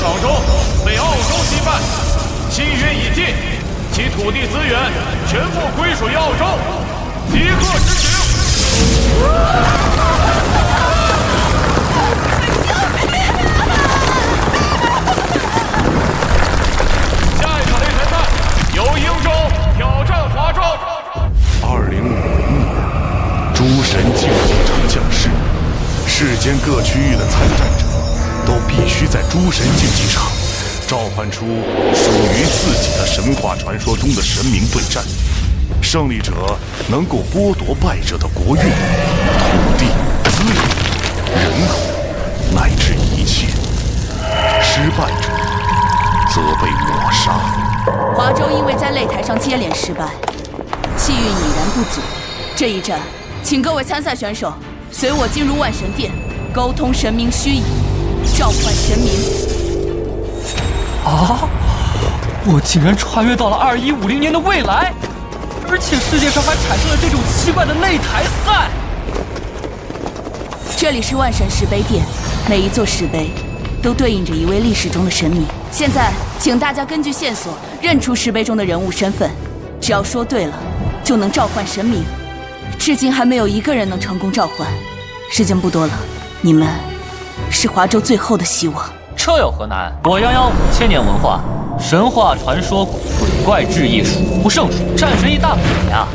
爽州被澳洲击败，契约已尽，其土地资源全部归属于澳洲，即刻执行。下一场擂台赛由英州挑战华州。2050年，诸神竞技场降世，世间各区域的参战者都必须在诸神竞技场召唤出属于自己的神话传说中的神明对战，胜利者能够剥夺败者的国运、土地、资源、人口，乃至一切；失败者则被抹杀。华州因为在擂台上接连失败，气运已然不足。这一战，请各位参赛选手随我进入万神殿，沟通神明虚拟，召唤神明。啊！我竟然穿越到了2150年的未来，而且世界上还产生了这种奇怪的擂台赛。这里是万神石碑殿，每一座石碑都对应着一位历史中的神明。现在，请大家根据线索认出石碑中的人物身份，只要说对了，就能召唤神明。至今还没有一个人能成功召唤，时间不多了，你们是华州最后的希望。这有何难？我泱泱5000年文化，神话传说、鬼怪志异数不胜数，战神一大把呀！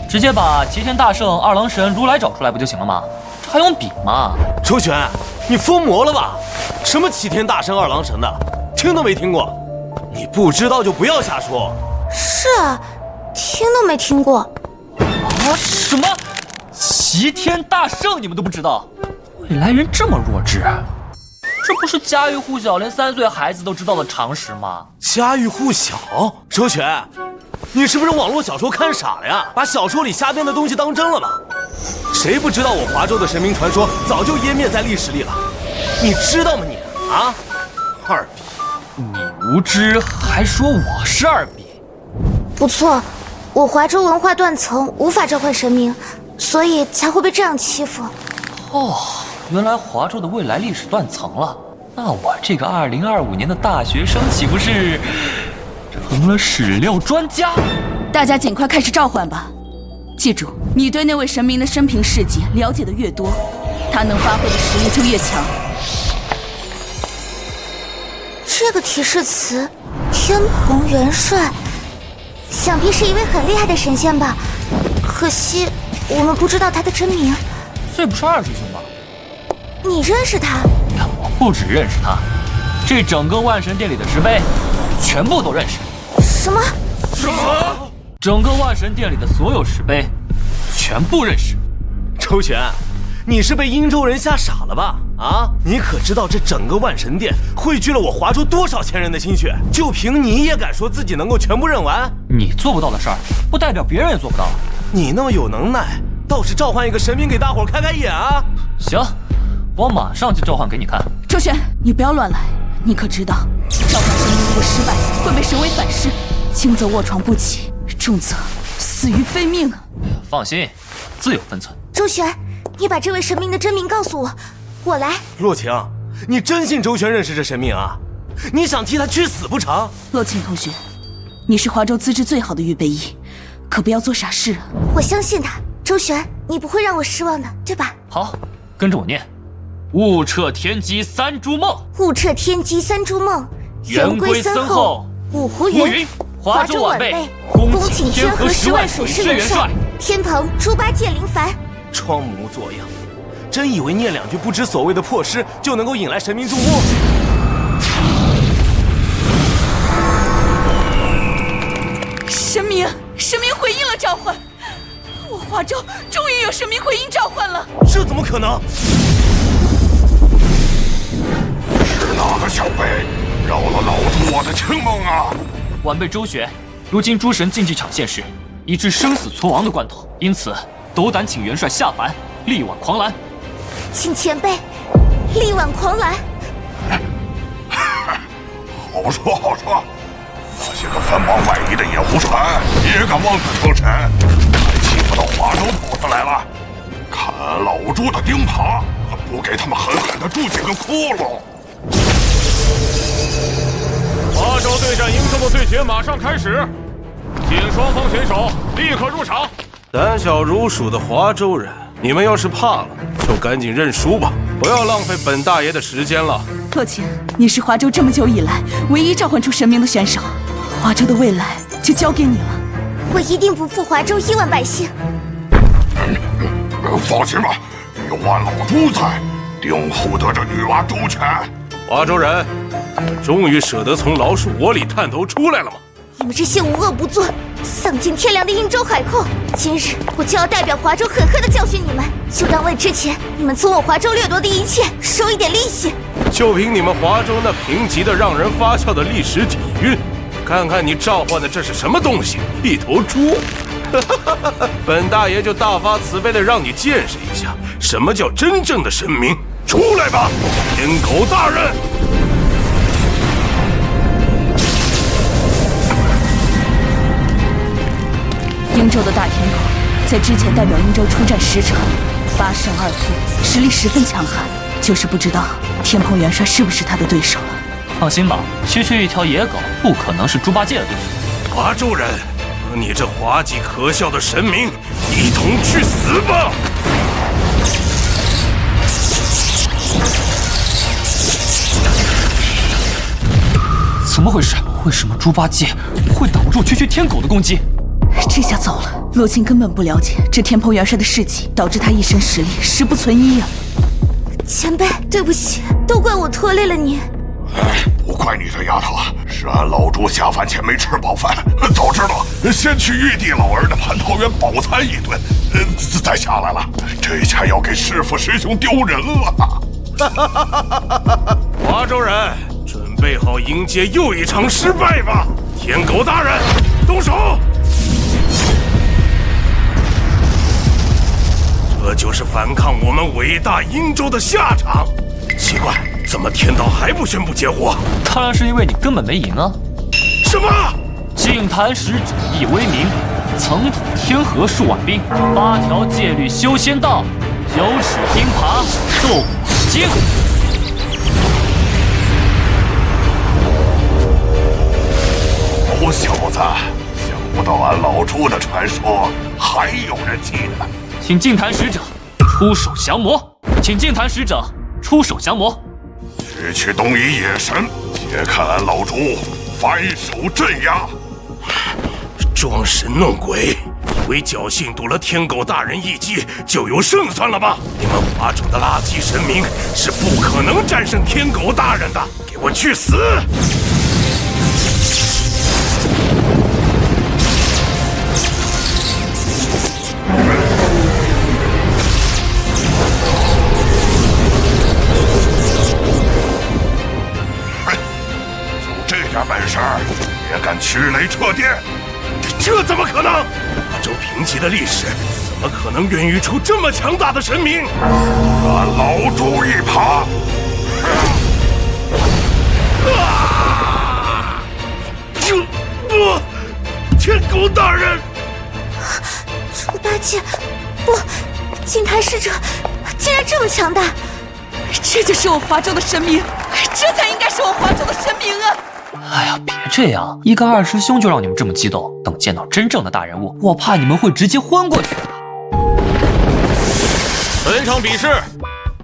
直接把齐天大圣、二郎神、如来找出来不就行了吗？这还用比吗？周旋，你疯魔了吧？什么齐天大圣、二郎神的，听都没听过。你不知道就不要瞎说。是啊，听都没听过。啊？什么？齐天大圣你们都不知道？未来人这么弱智？这不是家喻户晓，连3岁孩子都知道的常识吗？家喻户晓？周旋，你是不是网络小说看傻了呀？把小说里瞎编的东西当真了吧？谁不知道我华州的神明传说早就湮灭在历史里了？你知道吗你？啊，二逼！你无知还说我是二逼？不错，我华州文化断层，无法召唤神明，所以才会被这样欺负。哦，原来华州的未来历史断层了。那我这个2025年的大学生岂不是成了史料专家？大家尽快开始召唤吧。记住，你对那位神明的生平事迹了解的越多，他能发挥的实力就越强。这个提示词，天蓬元帅，想必是一位很厉害的神仙吧？可惜我们不知道他的真名。这不是二师兄吗？你认识他？我不只认识他，这整个万神殿里的石碑，全部都认识。什么？什么？整个万神殿里的所有石碑，全部认识。周旋，你是被殷州人吓傻了吧？啊，你可知道这整个万神殿汇聚了我华州多少千人的心血？就凭你也敢说自己能够全部认完？你做不到的事儿，不代表别人也做不到。你那么有能耐，倒是召唤一个神明给大伙开开眼啊！行，我马上就召唤给你看。周旋，你不要乱来，你可知道，召唤神明如果失败，会被神为反噬，轻则卧床不起，重则死于非命。放心，自有分寸。周旋，你把这位神明的真名告诉我，我来。洛晴，你真信周旋认识这神明啊？你想替他去死不成？洛晴同学，你是华州资质最好的预备役，可不要做傻事。我相信他，周旋，你不会让我失望的，对吧？好，跟着我念：物彻天机三蛛梦，物彻天机三蛛梦，圆规森厚，五湖云，华州晚辈，恭请天河10万水师元帅，天蓬猪八戒林凡。装模作样，真以为念2句不知所谓的破诗就能够引来神明注目？神明回应了召唤，我华州终于有神明回应召唤了。这怎么可能？是哪个小辈扰了老夫我的清梦啊？晚辈周旋，如今诸神竞技场现世，已至生死存亡的关头，因此斗胆请元帅下凡，力挽狂澜。请前辈力挽狂澜。好说好说，那些个分邦外夷的野狐船也敢妄自称臣，还欺负到华州府子来了。看老朱的钉耙，不给他们狠狠的铸几个窟窿！华州对战英州的对决马上开始，请双方选手立刻入场。胆小如鼠的华州人，你们要是怕了，就赶紧认输吧，不要浪费本大爷的时间了。洛晴，你是华州这么久以来唯一召唤出神明的选手，华州的未来就交给你了。我一定不负华州亿万百姓。放心吧，有俺老朱在，定护得这女娃周全。华州人，终于舍得从老鼠窝里探头出来了吗？你们这些无恶不作、丧尽天良的英州海寇，今日我就要代表华州狠狠地教训你们，就当为之前你们从我华州掠夺的一切收一点利息。就凭你们华州那贫瘠的让人发笑的历史底蕴，看看你召唤的这是什么东西？一头猪！本大爷就大发慈悲的让你见识一下，什么叫真正的神明。出来吧，天狗大人！英州的大天狗在之前代表英州出战10场，8胜2负，实力十分强悍，就是不知道天蓬元帅是不是他的对手了。放心吧，区区一条野狗不可能是猪八戒的对手。华州人，和你这滑稽可笑的神明一同去死吧！怎么回事？为什么猪八戒会挡住区区天狗的攻击？这下糟了，洛晴根本不了解这天蓬元帅的事迹，导致他一身实力十不存一啊！前辈，对不起，都怪我拖累了你。不怪你这丫头，是俺老朱下饭前没吃饱饭，早知道先去玉帝老儿的蟠桃园饱餐一顿，再下来了，这下要给师父师兄丢人了。华州人，准备好迎接又一场失败吧！天狗大人，动手！这就是反抗我们伟大英州的下场。奇怪，怎么天道还不宣布结果？当然是因为你根本没赢啊！什么？净坛使者易为名，曾统天河数万兵，8条戒律修仙道，9齿钉耙斗金。好小子，想不到俺老朱的传说还有人记得。请净坛使者出手降魔，请净坛使者出手降魔。区区东夷野神，且看俺老朱反手镇压。装神弄鬼，以为侥幸躲了天狗大人一击就有胜算了吧？你们华州的垃圾神明是不可能战胜天狗大人的！给我去死！点本事也敢驱雷掣电？这怎么可能？华州贫瘠的历史怎么可能孕育出这么强大的神明？俺老朱一耙！天狗大人！猪八戒，不，净坛使者竟然这么强大！这就是我华州的神明，这才应该是我华州的神明啊！哎呀，别这样，一个二师兄就让你们这么激动，等见到真正的大人物，我怕你们会直接昏过去的。本场比试，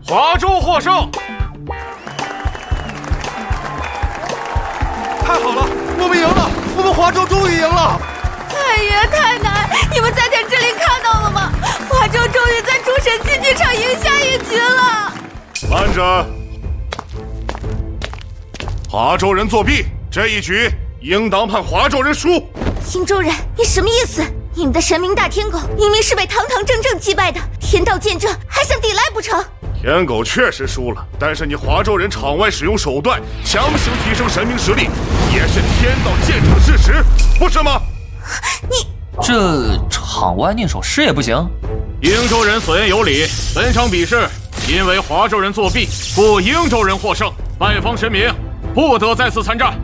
华州获胜。太好了，我们赢了！我们华州终于赢了！太爷太奶，你们在电视里看到了吗？华州终于在诸神竞技场赢下一局了！慢着，华州人作弊，这一局应当判华州人输。英州人，你什么意思？你们的神明大天狗明明是被堂堂正正击败的，天道见证，还想抵赖不成？天狗确实输了，但是你华州人场外使用手段强行提升神明实力，也是天道见证事实，不是吗？你这场外念首诗也不行？英州人所言有理，本场比试因为华州人作弊，故英州人获胜，败方神明不得再次参战。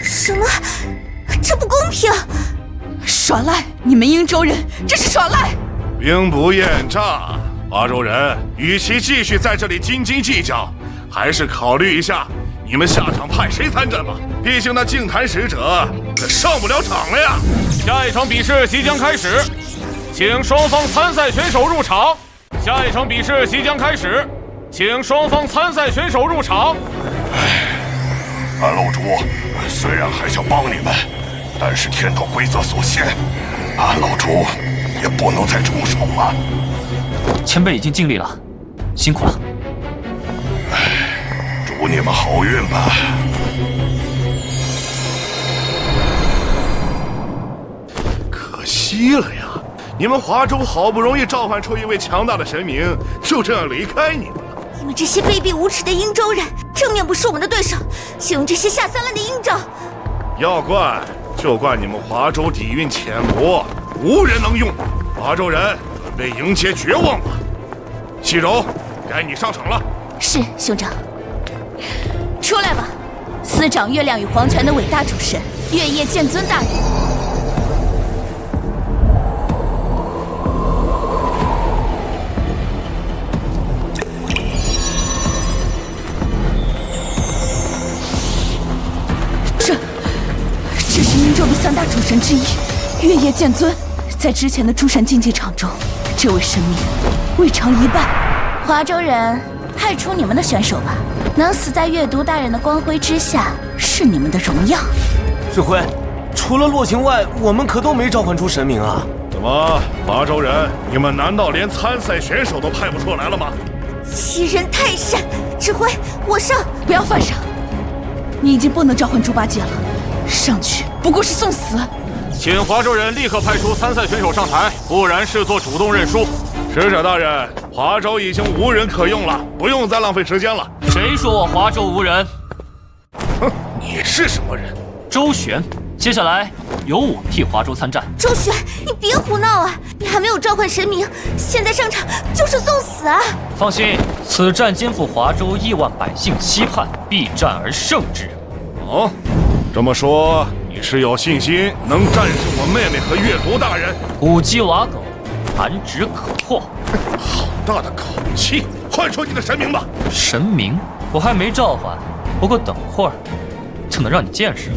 什么？这不公平！耍赖！你们英州人这是耍赖！兵不厌诈，华州人与其继续在这里斤斤计较，还是考虑一下，你们下场派谁参战吧？毕竟那净坛使者可上不了场了呀。下一场比试即将开始，请双方参赛选手入场。下一场比试即将开始，请双方参赛选手入场。俺楼主虽然还想帮你们，但是天道规则所限，俺楼主也不能再出手了。前辈已经尽力了，辛苦了。祝你们好运吧。可惜了呀，你们华州好不容易召唤出一位强大的神明，就这样离开你们了。你们这些卑鄙无耻的英州人，正面不是我们的对手，就用这些下三滥的阴招。要怪就怪你们华州底蕴浅薄，无人能用。华州人准备迎接绝望吧。细柔，该你上场了。是兄长。出来吧，司掌月亮与黄泉的伟大主神月夜剑尊大人。这是阴州的三大主神之一，月夜剑尊。在之前的诸神竞技场中，这位神明未尝一败。华州人，派出你们的选手吧。能死在月读大人的光辉之下，是你们的荣耀。指挥，除了洛晴外，我们可都没召唤出神明啊！怎么，华州人，你们难道连参赛选手都派不出来了吗？欺人太甚！指挥，我上！不要犯傻，你已经不能召唤猪八戒了，上去不过是送死。请华州人立刻派出参赛选手上台，不然视作主动认输。使者大人，华州已经无人可用了，不用再浪费时间了。谁说我华州无人？哼，你是什么人？周旋。接下来由我替华州参战。周旋，你别胡闹啊！你还没有召唤神明，现在上场就是送死啊！放心，此战肩负华州亿万百姓期盼，必战而胜之。哦，这么说你是有信心能战胜我妹妹和月读大人？土鸡瓦狗，弹指可破。好大的口气！唤出你的神明吧！神明，我还没召唤，不过等会儿就能让你见识了。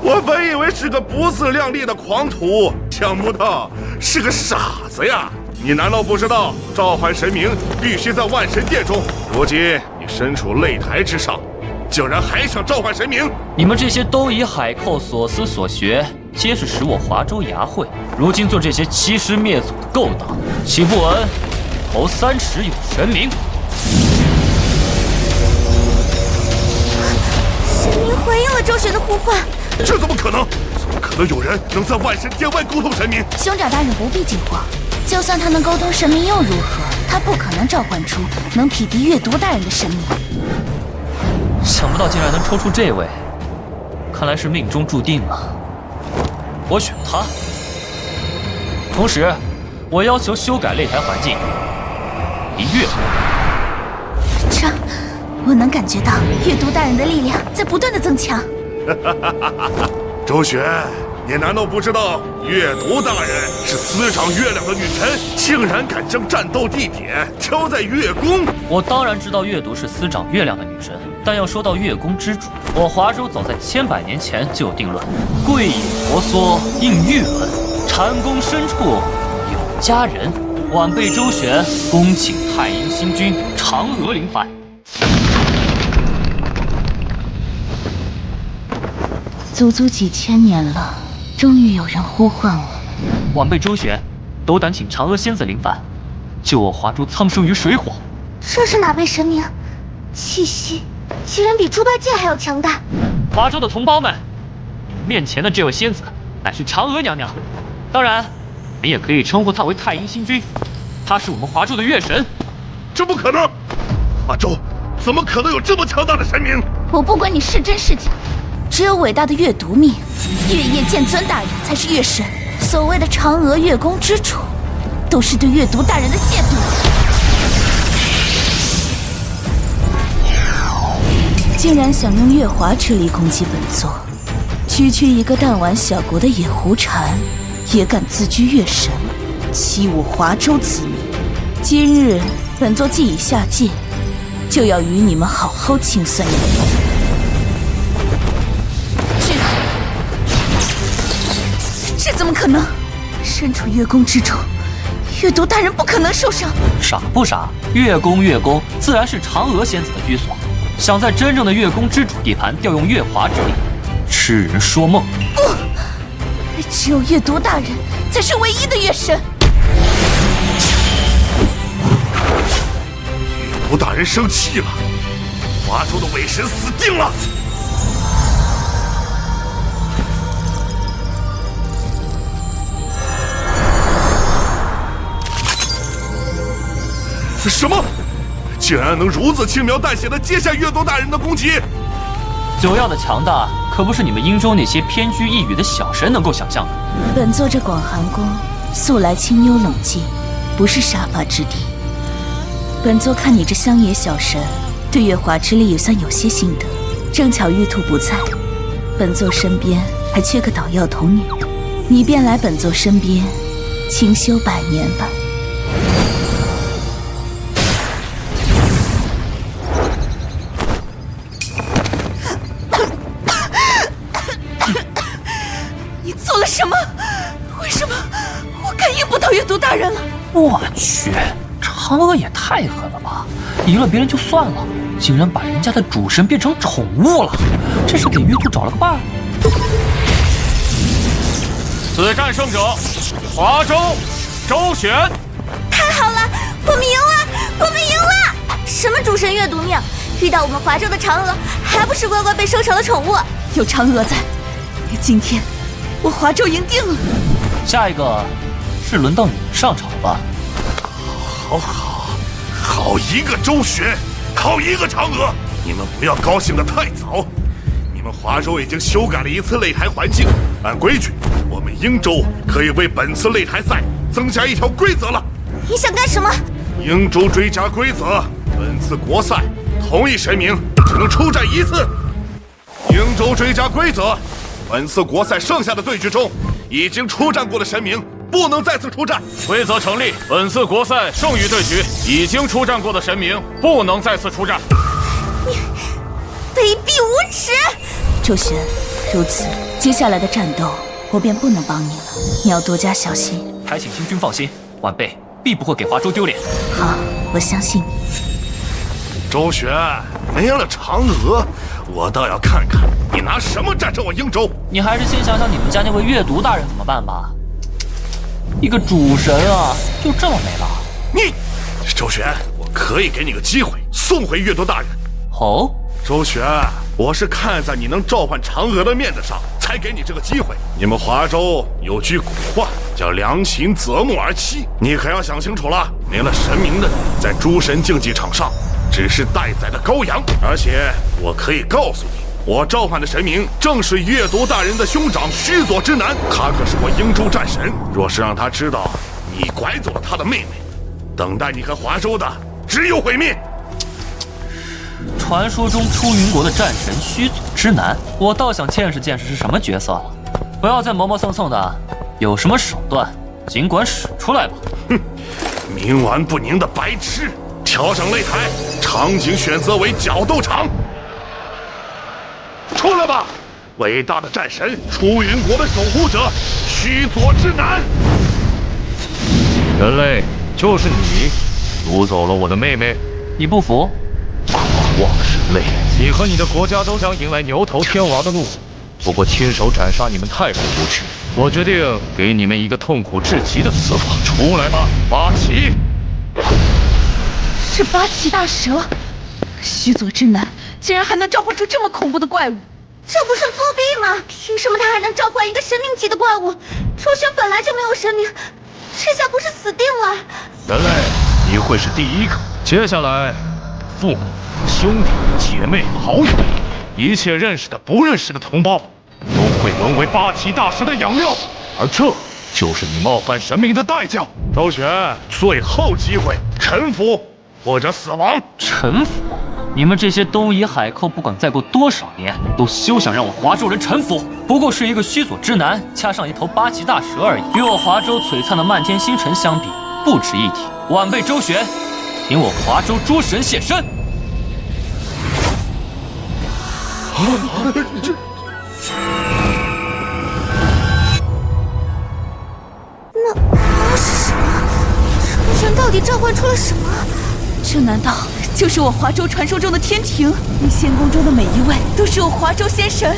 我本以为是个不自量力的狂徒，想不到是个傻子呀！你难道不知道召唤神明必须在万神殿中？如今你身处擂台之上，竟然还想召唤神明？你们这些都以海寇所思所学，皆是使我华州牙慧。如今做这些欺师灭祖的勾当，岂不闻头3尺有神明？神明回应了周旋的呼唤。这怎么可能？怎么可能有人能在万神殿外沟通神明？兄长大人不必惊慌，就算他能沟通神明又如何？他不可能召唤出能匹敌月读大人的神明。想不到竟然能抽出这位，看来是命中注定了。我选他。同时，我要求修改擂台环境，离月。这，我能感觉到月读大人的力量在不断的增强。周旋，你难道不知道月读大人是司掌月亮的女神，竟然敢将战斗地点挑在月宫？我当然知道月读是司掌月亮的女神，但要说到月宫之主，我华州早在千百年前就有定论：贵野婆娑应玉纹，蟾宫深处有佳人。晚辈周旋，恭请太阴星君嫦娥临凡。足足几千年了，终于有人呼唤我。晚辈周旋，斗胆请嫦娥仙子临凡，救我华州苍生于水火。这是哪位神明？气息竟然比猪八戒还要强大。华州的同胞们，面前的这位仙子乃是嫦娥娘娘，当然，你也可以称呼她为太阴星君。她是我们华州的月神。这不可能！华州怎么可能有这么强大的神明？我不管你是真是假，只有伟大的月读命，月夜剑尊大人才是月神。所谓的嫦娥月宫之主，都是对月读大人的亵渎。竟然想用月华之力攻击本座，区区一个弹丸小国的野狐禅，也敢自居月神，欺我华州子民。今日本座既已下界，就要与你们好好清算一番。这怎么可能？身处月宫之中，月都大人不可能受伤。傻不傻？月宫自然是嫦娥仙子的居所。想在真正的月宫之主地盘调用月华之力，痴人说梦。不，只有月都大人才是唯一的月神。月都大人生气了，华州的伪神死定了。什么？竟然能如此轻描淡写的接下月都大人的攻击！九曜的强大，可不是你们殷州那些偏居一隅的小神能够想象的。本座这广寒宫素来清幽冷静，不是杀伐之地。本座看你这乡野小神，对月华之力也算有些心得。正巧玉兔不在，本座身边还缺个捣药童女，你便来本座身边清修100年吧。什么？为什么我感应不到月都大人了？我去，嫦娥也太狠了吧！赢了别人就算了，竟然把人家的主神变成宠物了，这是给月都找了个伴儿。此战胜者，华州周旋。太好了，我们赢了！我们赢了！什么主神月毒命，遇到我们华州的嫦娥，还不是乖乖被收成了宠物？有嫦娥在，今天我华州赢定了。下一个是轮到你们上场吧。好一个周旋，好一个嫦娥！你们不要高兴得太早。你们华州已经修改了一次擂台环境，按规矩，我们英州可以为本次擂台赛增加一条规则了。你想干什么？英州追加规则，本次国赛同一神明只能出战一次。英州追加规则，本次国赛剩下的对局中，已经出战过的神明不能再次出战。规则成立，本次国赛剩余对局已经出战过的神明不能再次出战。你卑鄙无耻！周旋，如此，接下来的战斗我便不能帮你了，你要多加小心。还请星君放心，晚辈必不会给华州丢脸。好，我相信你。周旋，没了嫦娥，我倒要看看你拿什么战胜我英州。你还是先想想你们家那位月读大人怎么办吧。一个主神啊，就这么没了？你，周旋，我可以给你个机会，送回月都大人。哦，周旋，我是看在你能召唤嫦娥的面子上，才给你这个机会。你们华州有句古话叫良禽择木而栖，你可要想清楚了。没了神明的你，在诸神竞技场上只是待宰的羔羊。而且我可以告诉你，我召唤的神明正是月都大人的兄长须佐之男，他可是我英州战神。若是让他知道你拐走了他的妹妹，等待你和华州的只有毁灭。传说中出云国的战神须佐之男，我倒想见识见识是什么角色了。不要再磨磨蹭蹭的，有什么手段尽管使出来吧。哼，冥顽不宁的白痴！调整擂台，场景选择为角斗场。出来吧，伟大的战神，出云国的守护者，须佐之男。人类，就是你掳走了我的妹妹。你不服？狂妄人类，你和你的国家都将迎来牛头天王的怒火。不过亲手斩杀你们太过无耻，我决定给你们一个痛苦至极的死法。出来吧，八岐！是八岐大蛇，须佐之男竟然还能召唤出这么恐怖的怪物，这不是作弊吗？凭什么他还能召唤一个神明级的怪物？周旋本来就没有神明，这下不是死定了？人类，你会是第一个。接下来，父母、兄弟、姐妹、好友，一切认识的、不认识的同胞，都会沦为八岐大蛇的养料，而这就是你冒犯神明的代价。周旋，最后机会，臣服或者死亡。臣服？你们这些东夷海寇，不管再过多少年，都休想让我华州人臣服。不过是一个须佐之男，加上一头八岐大蛇而已，与我华州璀璨的漫天星辰相比，不值一提。晚辈周旋，请我华州诸神现身。那是什么？楚神到底召唤出了什么？这难道就是我华州传说中的天庭？你仙宫中的每一位都是我华州仙神？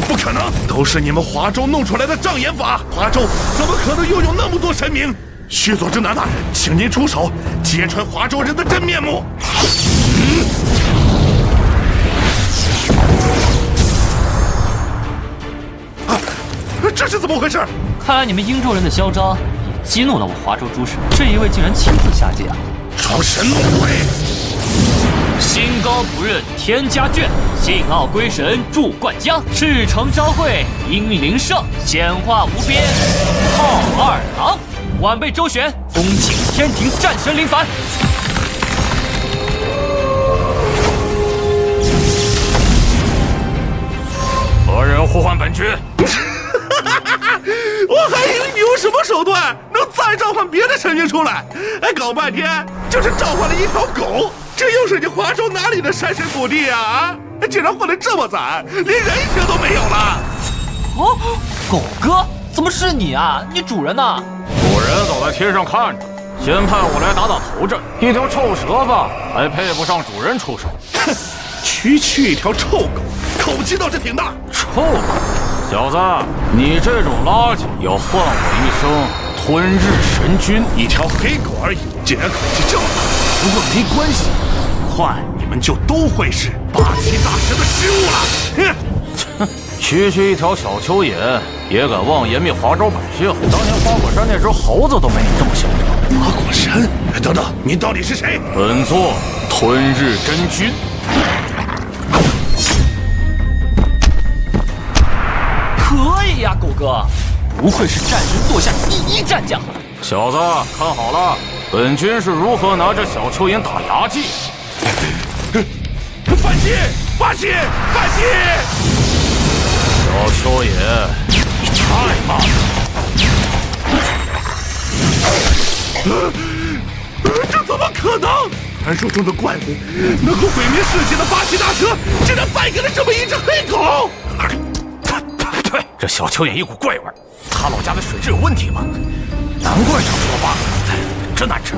不可能，都是你们华州弄出来的障眼法。华州怎么可能拥有那么多神明？须佐之男大人，请您出手，揭穿华州人的真面目。这是怎么回事？看来你们英州人的嚣张也激怒了我华州诸神，这一位竟然亲自下界啊！诸神误会，心高不认天家眷，信傲归神驻灌江。赤诚朝会英灵圣，显化无边浩二郎。晚辈周旋，恭请天庭战神临凡。何人呼唤本君？我还以为你用什么手段能再召唤别的神明出来，搞半天就是召唤了一条狗。这又是你华州哪里的山神土地啊？竟然混得这么惨，连人情都没有了。哦，狗哥，怎么是你啊？你主人呢？主人早在天上看着，先派我来打头阵。一条臭蛇子还配不上主人出手。哼，区一条臭狗，口气倒是挺大。臭狗，小子，你这种垃圾要换我一声吞日神君。一条黑狗而已，竟然口气这么大。不过没关系，快你们就都会是八岐大神的食物了。哼，区一条小蚯蚓也敢妄言灭华州百姓？当年花果山那只猴子都没你这么嚣张。花果山？等等，你到底是谁？本座吞日真君。可以呀，狗哥，不愧是战神座下第一战将。小子，看好了，本君是如何拿着小蚯蚓打牙祭。反击！反击！反击！小蚯蚓，你太慢了。这怎么可能？传说中的怪物，能够毁灭世界的八岐大蛇，竟然败给了这么一只黑狗！对，这小蚯蚓一股怪味，他老家的水质有问题吗？难怪长出了疤痕，真难吃。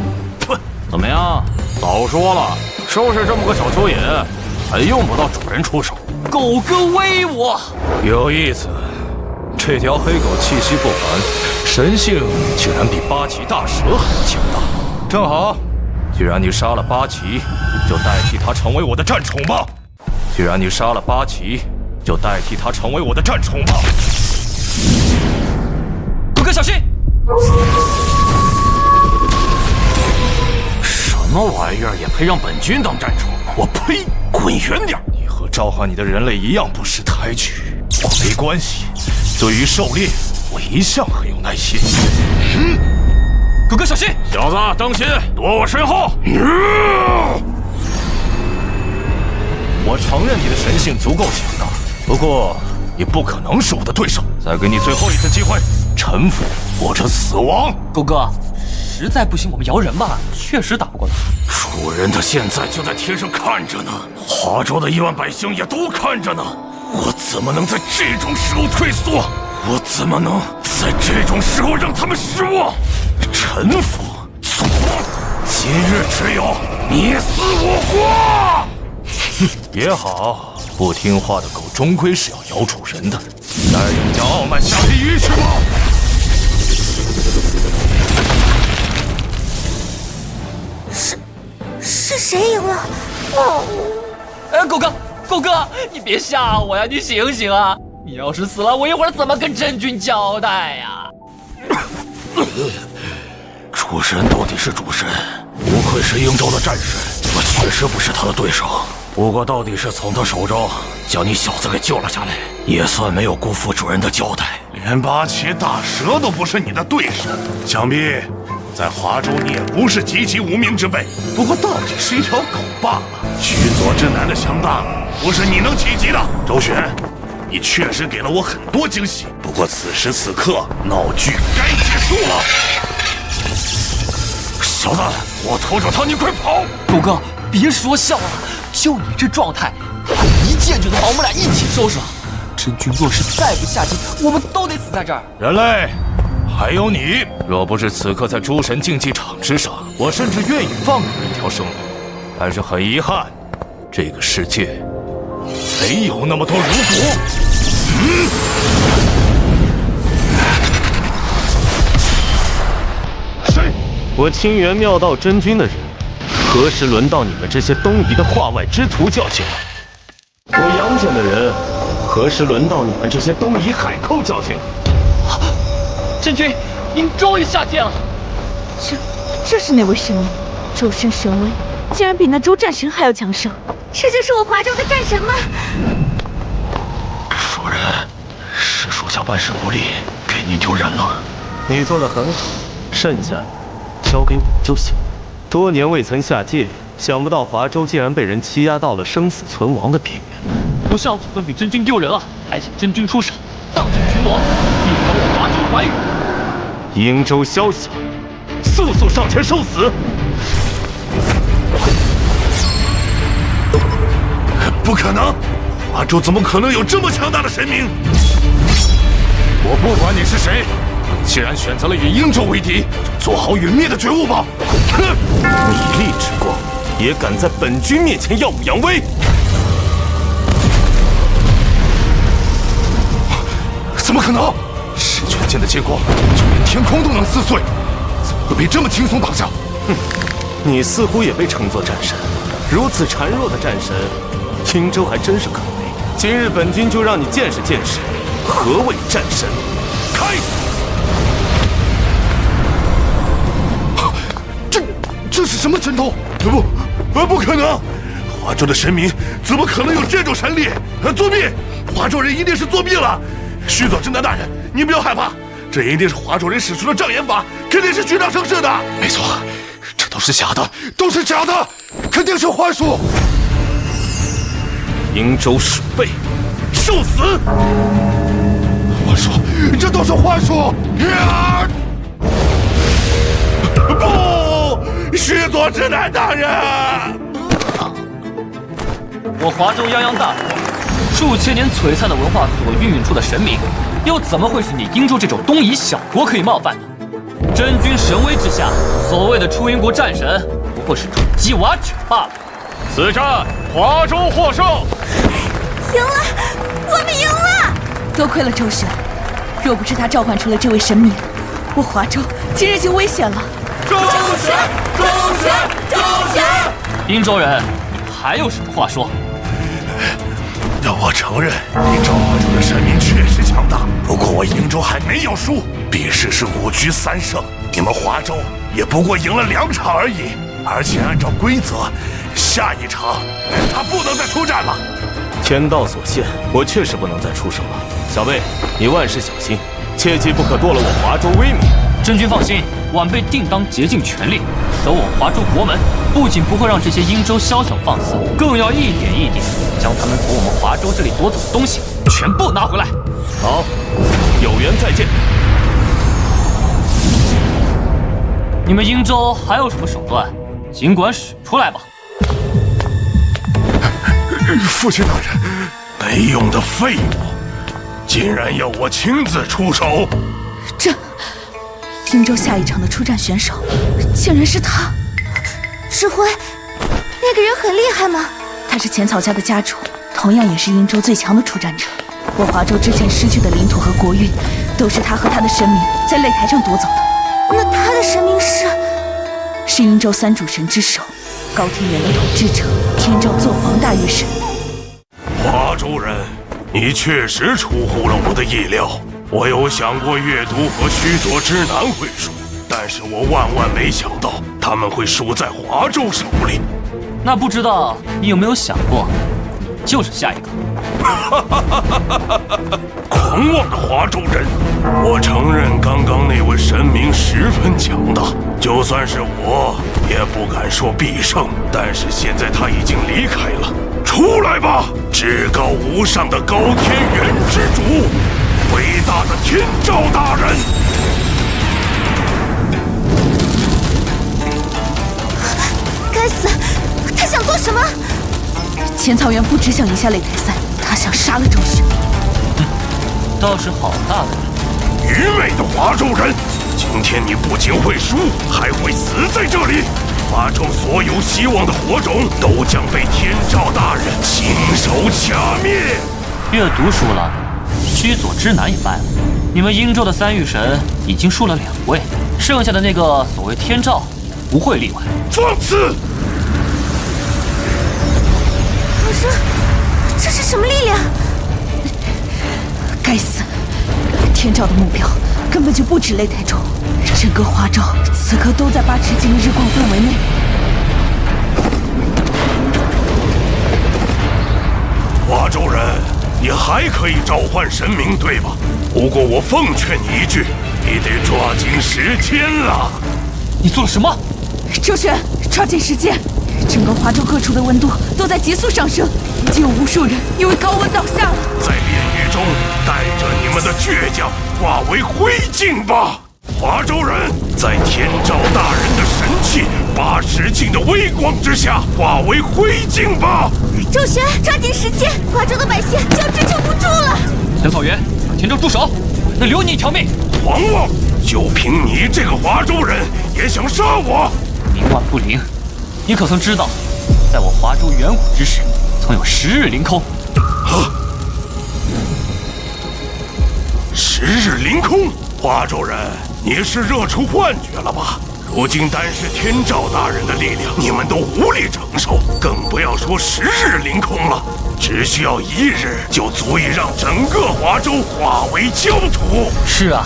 哼，怎么样？早说了，收拾这么个小蚯蚓，还用不到主人出手。狗哥威我，有意思。这条黑狗气息不凡，神性竟然比八岐大蛇还强大。正好，既然你杀了八岐，就代替他成为我的战宠吧。既然你杀了八岐，就代替他成为我的战宠吧。狗哥小心！什么玩意儿也配让本君当战宠？我呸！滚远点！你和召唤你的人类一样不识抬举。我没关系，对于狩猎，我一向很有耐心。狗哥小心！小子，当心，躲我身后！我承认你的神性足够强大，不过你不可能是我的对手。再给你最后一次机会，臣服或者死亡。狗哥，实在不行我们摇人吧，确实打不过他。主人他现在就在天上看着呢，华州的1万百姓也都看着呢。我怎么能在这种时候退缩？我怎么能在这种时候让他们失望？臣服，错！今日只有你死我活。也好，不听话的狗终归是要咬主人的。带着你将傲慢下地狱去吧！是谁赢了？狗哥，你别吓我呀！你醒醒啊！你要是死了，我一会儿怎么跟真君交代呀？主神到底是主神，不愧是英州的战神，我确实不是他的对手。不过到底是从他手中将你小子给救了下来，也算没有辜负主人的交代。连八岐大蛇都不是你的对手，想必在华州你也不是籍籍无名之辈。不过到底是一条狗罢了。须佐之男的强大，不是你能企及的。周旋，你确实给了我很多惊喜。不过此时此刻，闹剧该结束了。小子，我拖住他，你快跑！狗哥，别说笑了，就你这状态，还一剑就能把我们俩一起收拾了。真君若是再不下剑，我们都得死在这儿。人类，还有你，若不是此刻在诸神竞技场之上，我甚至愿意放你们一条生路。但是很遗憾，这个世界没有那么多如果。谁？我清源妙道真君的人，何时轮到你们这些东夷的化外之徒较劲了？我杨戬的人，何时轮到你们这些东夷海寇较劲了？真君，您终于下剑了。这是哪位神明？周身神威，竟然比那周战神还要强盛。这就是我华州的战神吗？蜀人，是属下办事不力，给你丢人了。你做得很好，剩下交给我就行。多年未曾下界，想不到华州竟然被人欺压到了生死存亡的边缘。不上总算比真君丢人了，还请真君出手，荡尽群魔，一还我华州寰宇。瀛州宵小，速速上前受死！不可能，华州怎么可能有这么强大的神明？我不管你是谁，既然选择了与英州为敌，就做好殒灭的觉悟吧。哼！睨睨之光，也敢在本君面前耀武扬威？怎么可能？十拳间的结光，就连天空都能撕碎，怎么会被这么轻松挡下？哼，你似乎也被称作战神，如此孱弱的战神，青州还真是可悲。今日本君就让你见识见识，何谓战神！开！这是什么神通？不可能！华州的神明怎么可能有这种神力？作弊！华州人一定是作弊了！须佐正南大人，你不要害怕，这一定是华州人使出的障眼法，肯定是虚张声势的。没错，这都是假的，都是假的，肯定是幻术。瀛州鼠辈，受死！幻术，这都是幻术！不，须佐之南大人！我华州泱泱大国，数千年璀璨的文化所孕育出的神明，又怎么会是你英州这种东夷小国可以冒犯的？真君神威之下，所谓的出云国战神，不过是种鸡娃犬罢了。此战华州获胜。赢了，我们赢了！多亏了周旋，若不是他召唤出了这位神明，我华州今日就危险了。周旋！滨州人，你还有什么话说？我承认，你召唤出的神明确实强大，不过我瀛州还没有输，比试是5局3胜，你们华州也不过赢了2场而已，而且按照规则，下一场他不能再出战了。天道所限，我确实不能再出手了。小辈，你万事小心，切记不可堕了我华州威名。真君放心，晚辈定当竭尽全力守我华州国门，不仅不会让这些英州宵小放肆，更要一点一点将他们从我们华州这里夺走的东西全部拿回来。好，有缘再见。你们英州还有什么手段，尽管使出来吧。父亲大人，没用的废物，竟然要我亲自出手！英州下一场的出战选手，竟然是他！指挥，那个人很厉害吗？他是浅草家的家主，同样也是英州最强的出战者。我华州之前失去的领土和国运，都是他和他的神明在擂台上夺走的。那他的神明是英州3主神之首，高天原的统治者天照祚皇大月神。华州人，你确实出乎了我的意料。我有想过阅读和须佐之男会输，但是我万万没想到他们会输在华州手里。那不知道你有没有想过，你就是下一个。狂妄的华州人！我承认刚刚那位神明十分强大，就算是我也不敢说必胜。但是现在他已经离开了，出来吧，至高无上的高天原之主！伟大的天照大人！该死，他想做什么？浅草原不只想赢下擂台赛，他想杀了周旋。倒是好大的人！愚昧的华州人，今天你不仅会输，还会死在这里。华州所有希望的火种都将被天照大人亲手掐灭。阅读输了，须佐之男也败了。你们殷州的3御神已经输了2位，剩下的那个所谓天照不会例外。放肆！老师，这是什么力量？该死！天照的目标根本就不止擂台州，整个华州此刻都在8尺镜的日光范围内。华州人，你还可以召唤神明，对吧？不过我奉劝你一句，你得抓紧时间了。你做了什么？周旋，抓紧时间！整个华州各处的温度都在急速上升，已经有无数人因为高温倒下了。在炼狱中带着你们的倔强化为灰烬吧！华州人，在天照大人的神器8尺镜的微光之下化为灰烬吧！周旋，抓紧时间，华州的百姓就要支撑不住了。浅草原，让天照住手，能留你一条命！狂妄！就凭你这个华州人，也想杀我？冥顽不灵！你可曾知道，在我华州远古之时，曾有10日凌空。10日凌空，华州人，你是热出幻觉了吧？如今单是天照大人的力量，你们都无力承受，更不要说10日凌空了。只需要1日，就足以让整个华州化为焦土。是啊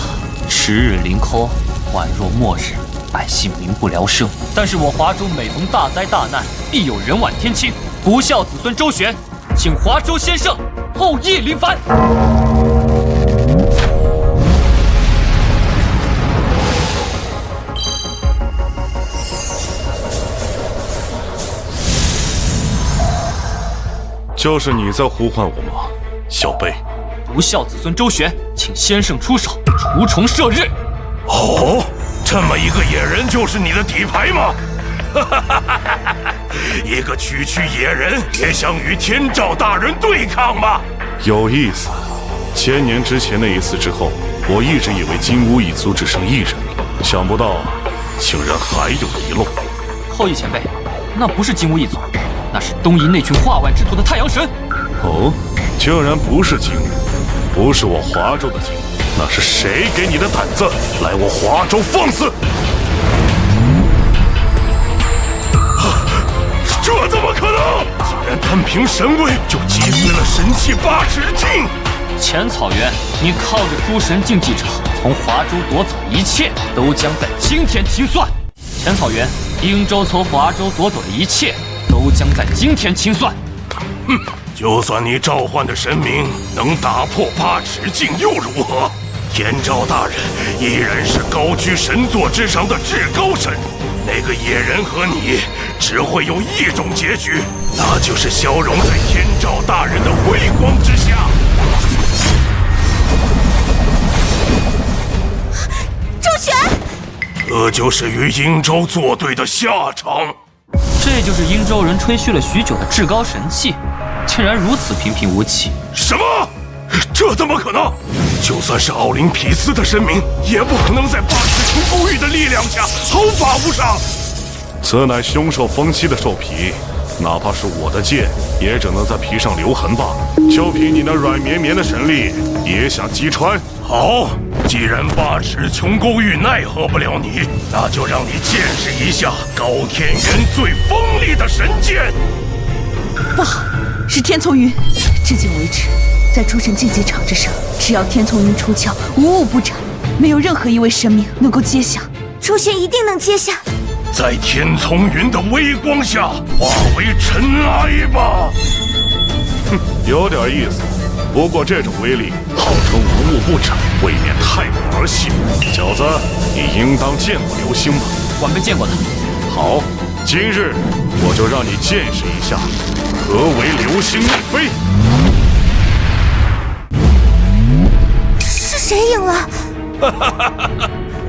，10日凌空，宛若末日，百姓民不聊生。但是我华州每逢大灾大难，必有人挽天青。不孝子孙周旋，请华州先生后裔临凡。就是你在呼唤我吗，小辈？不孝子孙周旋，请先生出手除虫射日。哦，这么一个野人就是你的底牌吗？一个区区野人也想与天照大人对抗吗？有意思。1000年之前那一次之后，我一直以为金乌一族只剩1人，想不到竟然还有遗漏。后羿前辈，那不是金乌一族，那是东夷那群化万之徒的太阳神。哦，竟然不是金乌，不是我华州的金乌，那是谁给你的胆子来我华州放肆？这怎么可能？竟然单凭神威就击碎了神器8尺镜！浅草原，你靠着诸神竞技场从华州夺走一切，都将在今天清算。浅草原，殷州从华州夺走的一切，都将在今天清算。哼，就算你召唤的神明能打破8尺镜又如何？天照大人依然是高居神座之上的至高神。那个野人和你只会有一种结局，那就是消融在天照大人的辉光之下。周旋，这就是与殷州作对的下场。这就是殷州人吹嘘了许久的至高神器，竟然如此平平无奇。什么？这怎么可能？就算是奥林匹斯的神明，也不可能在8尺琼勾玉的力量下毫发无伤。此乃凶兽风息的兽皮，哪怕是我的剑，也只能在皮上留痕罢了。就凭你那软绵绵的神力，也想击穿？好，既然8尺琼勾玉奈何不了你，那就让你见识一下高天原最锋利的神剑。不好，是天丛云。至今为止，在诸神竞技场之上，只要天丛云出鞘，无物不斩，没有任何一位神明能够接下。周旋一定能接下。在天丛云的微光下化为尘埃吧。哼，有点意思。不过这种威力，号称无物不斩，未免太儿戏。小子，你应当见过流星吧？晚辈见过他。好，今日我就让你见识一下何为流星逆飞。是谁赢了？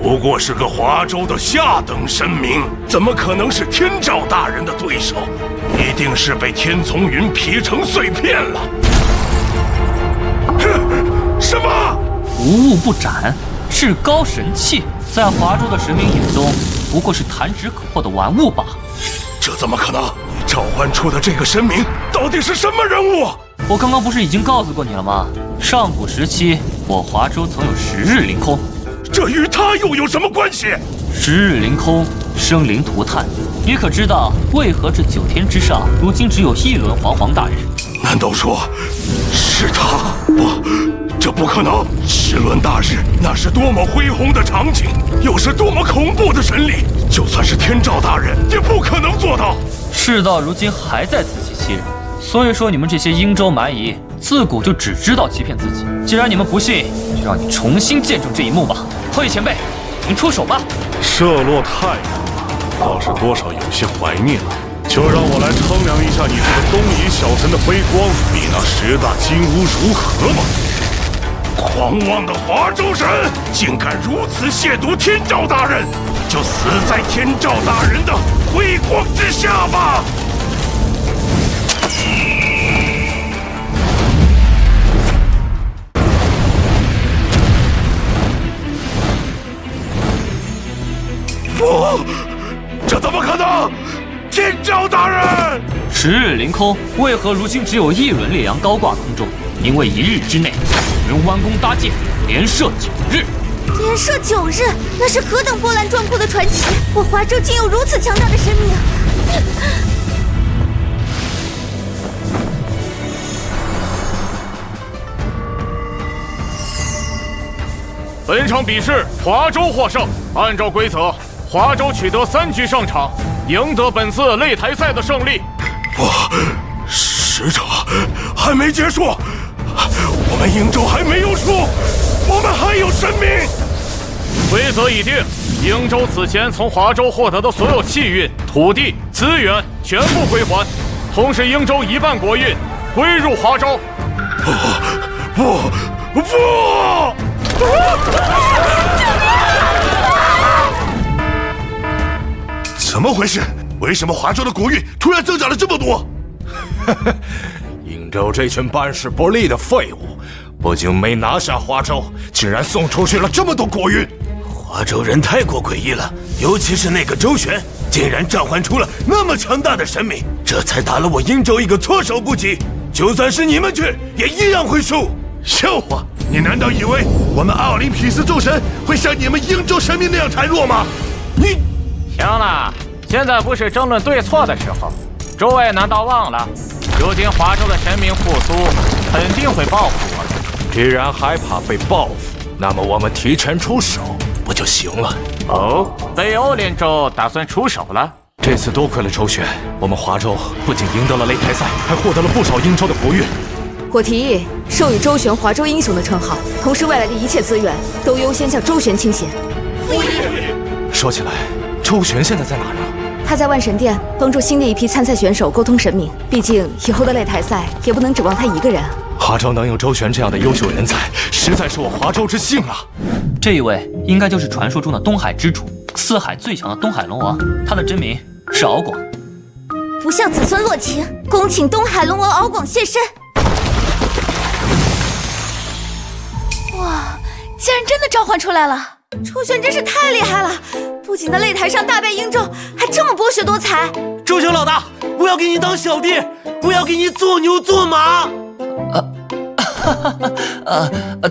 不过是个华州的下等神明，怎么可能是天照大人的对手？一定是被天丛云劈成碎片了。什么？无物不斩，至高神器，在华州的神明眼中，不过是弹指可破的玩物罢了。这怎么可能？你召唤出的这个神明到底是什么人物？我刚刚不是已经告诉过你了吗？上古时期，我华州曾有10日凌空。这与他又有什么关系？10日凌空，生灵涂炭。你可知道为何这9天之上，如今只有1轮皇皇大人？难道说是他？不，这不可能！10轮大日，那是多么恢宏的场景，又是多么恐怖的神力，就算是天照大人也不可能做到。事到如今还在自欺欺人，所以说你们这些英州蛮夷，自古就只知道欺骗自己。既然你们不信，就让你重新见证这一幕吧。后羿前辈，您出手吧。射落太阳，倒是多少有些怀念了。就让我来称量一下你这个东夷小神的辉光，比那10大金乌如何吧！狂妄的华州神，竟敢如此亵渎天照大人，就死在天照大人的辉光之下吧！不，这怎么可能？天照大人！10日凌空，为何如今只有1轮烈阳高挂空中？因为1日之内，有人弯弓搭箭，连射9日。连射9日，那是何等波澜壮阔的传奇！我华州竟有如此强大的神明！本场比试，华州获胜。按照规则，华州取得3局上场，赢得本次擂台赛的胜利。不，使者还没结束，我们英州还没有输，我们还有神明。规则已定，英州此前从华州获得的所有气运、土地、资源全部归还，同时英州1半国运归入华州。不！怎么回事？为什么华州的国运突然增长了这么多？英州这群办事不力的废物，不仅没拿下华州，竟然送出去了这么多国运。华州人太过诡异了，尤其是那个周旋，竟然召唤出了那么强大的神明，这才打了我英州一个措手不及。就算是你们去，也一样会输。笑话！你难道以为我们奥林匹斯诸神会像你们英州神明那样孱弱吗？你行了，现在不是争论对错的时候。诸位难道忘了，如今华州的神明复苏，肯定会报复我们。既然害怕被报复，那么我们提前出手不就行了？哦，北欧连州打算出手了。这次多亏了周旋，我们华州不仅赢得了擂台赛，还获得了不少英州的国运。我提议授予周旋华州英雄的称号，同时未来的一切资源都优先向周旋倾斜。说起来，周旋现在在哪儿呢？他在万神殿帮助新的一批参赛选手沟通神明，毕竟以后的擂台赛也不能指望他一个人。华州能有周旋这样的优秀人才，实在是我华州之幸啊！这一位应该就是传说中的东海之主，四海最强的东海龙王，他的真名是敖广。不孝子孙落情，恭请东海龙王敖广现身。哇，竟然真的召唤出来了！周旋真是太厉害了，不仅在擂台上大败英州，还这么博学多才。周旋老大，我要给你当小弟，我要给你做牛做马。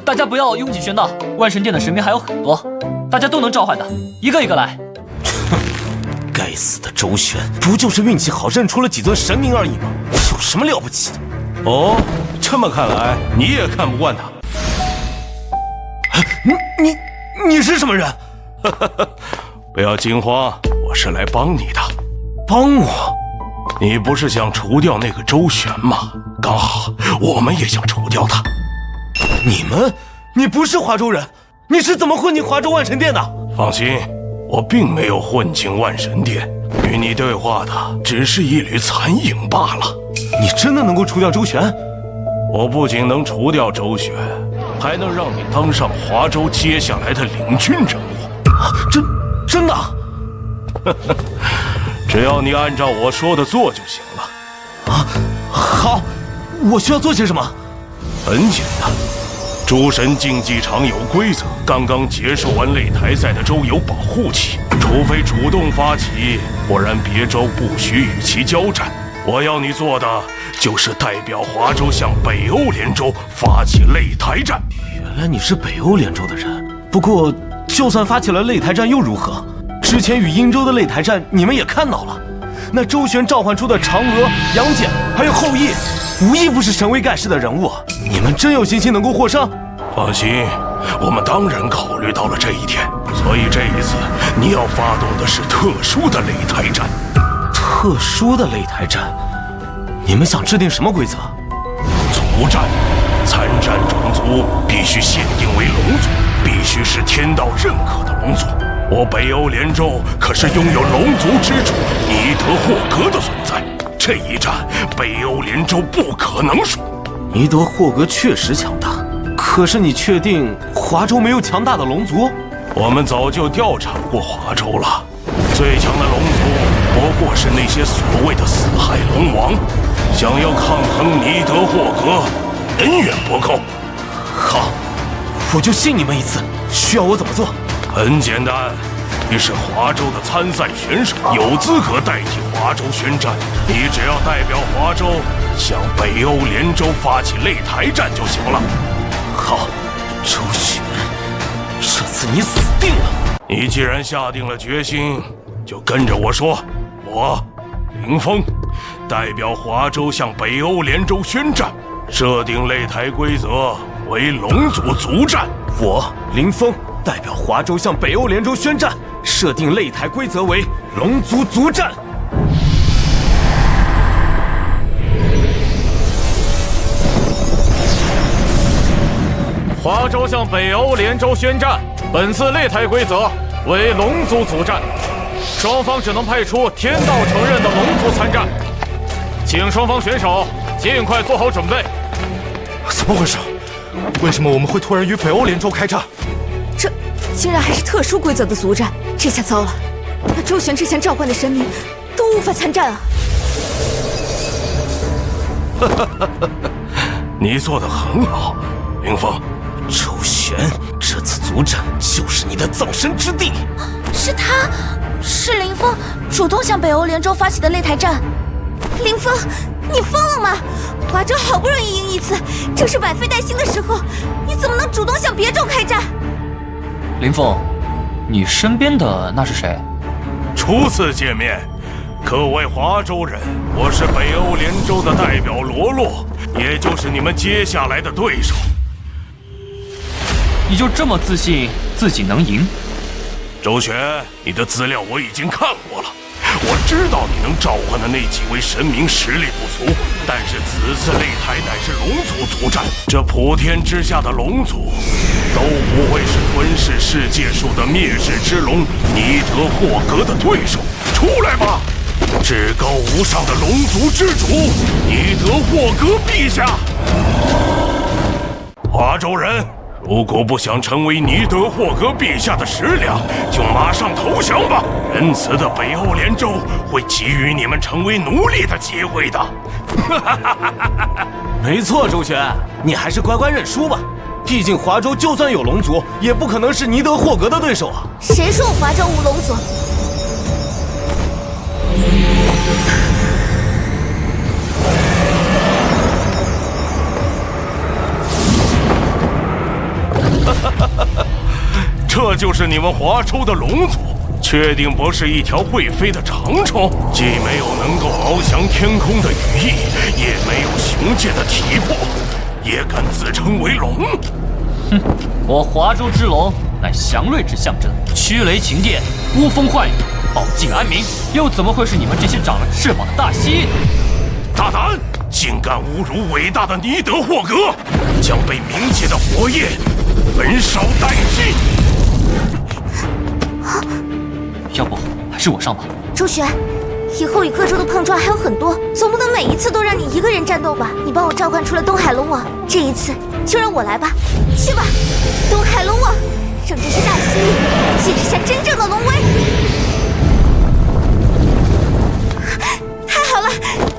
大家不要拥挤喧闹，万神殿的神明还有很多，大家都能召唤的，一个一个来。该死的周旋，不就是运气好认出了几尊神明而已吗？有什么了不起的？哦，这么看来你也看不惯他。你是什么人？不要惊慌，我是来帮你的。帮我？你不是想除掉那个周旋吗？刚好我们也想除掉他。你们？你不是华州人，你是怎么混进华州万神殿的？放心，我并没有混进万神殿，与你对话的只是一缕残影罢了。你真的能够除掉周旋？我不仅能除掉周旋，还能让你当上华州接下来的领军人物。真的？只要你按照我说的做就行了。好，我需要做些什么？很简单，诸神竞技场有规则，刚刚结束完擂台赛的州有保护期，除非主动发起，不然别州不许与其交战。我要你做的就是代表华州向北欧联州发起擂台战。原来你是北欧联州的人，不过就算发起了擂台战又如何？之前与英州的擂台战你们也看到了，那周旋召唤出的嫦娥、杨戬还有后羿，无一不是神威盖世的人物。你们真有信心能够获胜？放心，我们当然考虑到了这一点，所以这一次你要发动的是特殊的擂台战。特殊的擂台战？你们想制定什么规则？族战，参战种族必须限定为龙族，必须是天道认可的龙族。我北欧联州可是拥有龙族之主尼德霍格的存在，这一战北欧联州不可能输。尼德霍格确实强大，可是你确定华州没有强大的龙族？我们早就调查过华州了，最强的龙族不过是那些所谓的四海龙王，想要抗衡尼德霍格，远远不够。好，我就信你们一次。需要我怎么做？很简单，你是华州的参赛选手，有资格代替华州宣战。你只要代表华州向北欧联州发起擂台战就行了。好，周旋，这次你死定了！你既然下定了决心，就跟着我说。我林峰代表华州向北欧联州宣战，设定擂台规则为龙族族战。我林峰代表华州向北欧联州宣战，设定擂台规则为龙族族战。华州向北欧联州宣战，本次擂台规则为龙族族战，双方只能派出天道承认的龙族参战，请双方选手尽快做好准备。怎么回事？为什么我们会突然与北欧联州开战？这竟然还是特殊规则的族战，这下糟了！那周旋之前召唤的神明都无法参战啊！你做得很好，林峰。周旋，这次族战就是你的葬身之地。是他，是林峰主动向北欧联州发起的擂台战。林峰，你疯了吗？华州好不容易赢一次，正是百废待兴的时候，你怎么能主动向别州开战？林峰，你身边的那是谁？初次见面，各位华州人，我是北欧联州的代表罗洛，也就是你们接下来的对手。你就这么自信自己能赢？周旋，你的资料我已经看过了，我知道你能召唤的那几位神明实力不俗，但是此次擂台乃是龙族族战，这普天之下的龙族都不会是吞噬世界树的灭世之龙尼德霍格的对手。出来吧，至高无上的龙族之主尼德霍格陛下！华州人，如果不想成为尼德霍格陛下的食粮，就马上投降吧！仁慈的北欧联州会给予你们成为奴隶的机会的。没错，周旋，你还是乖乖认输吧。毕竟华州就算有龙族，也不可能是尼德霍格的对手啊。谁说我华州无龙族？这就是你们华州的龙族，确定不是一条会飞的长虫？既没有能够翱翔天空的羽翼，也没有雄健的体魄，也敢自称为龙？哼，我华州之龙乃祥瑞之象征，驱雷擎电，呼风唤雨，保境安民，又怎么会是你们这些长了翅膀的大蜥蜴？大胆，竟敢侮辱伟大的尼德霍格，将被冥界的火焰焚烧殆尽！要不还是我上吧。周旋，以后与各州的碰撞还有很多，总不能每一次都让你一个人战斗吧？你帮我召唤出了东海龙王，这一次就让我来吧。去吧，东海龙王，让这些大蜥蜴见识下真正的龙威！太好了，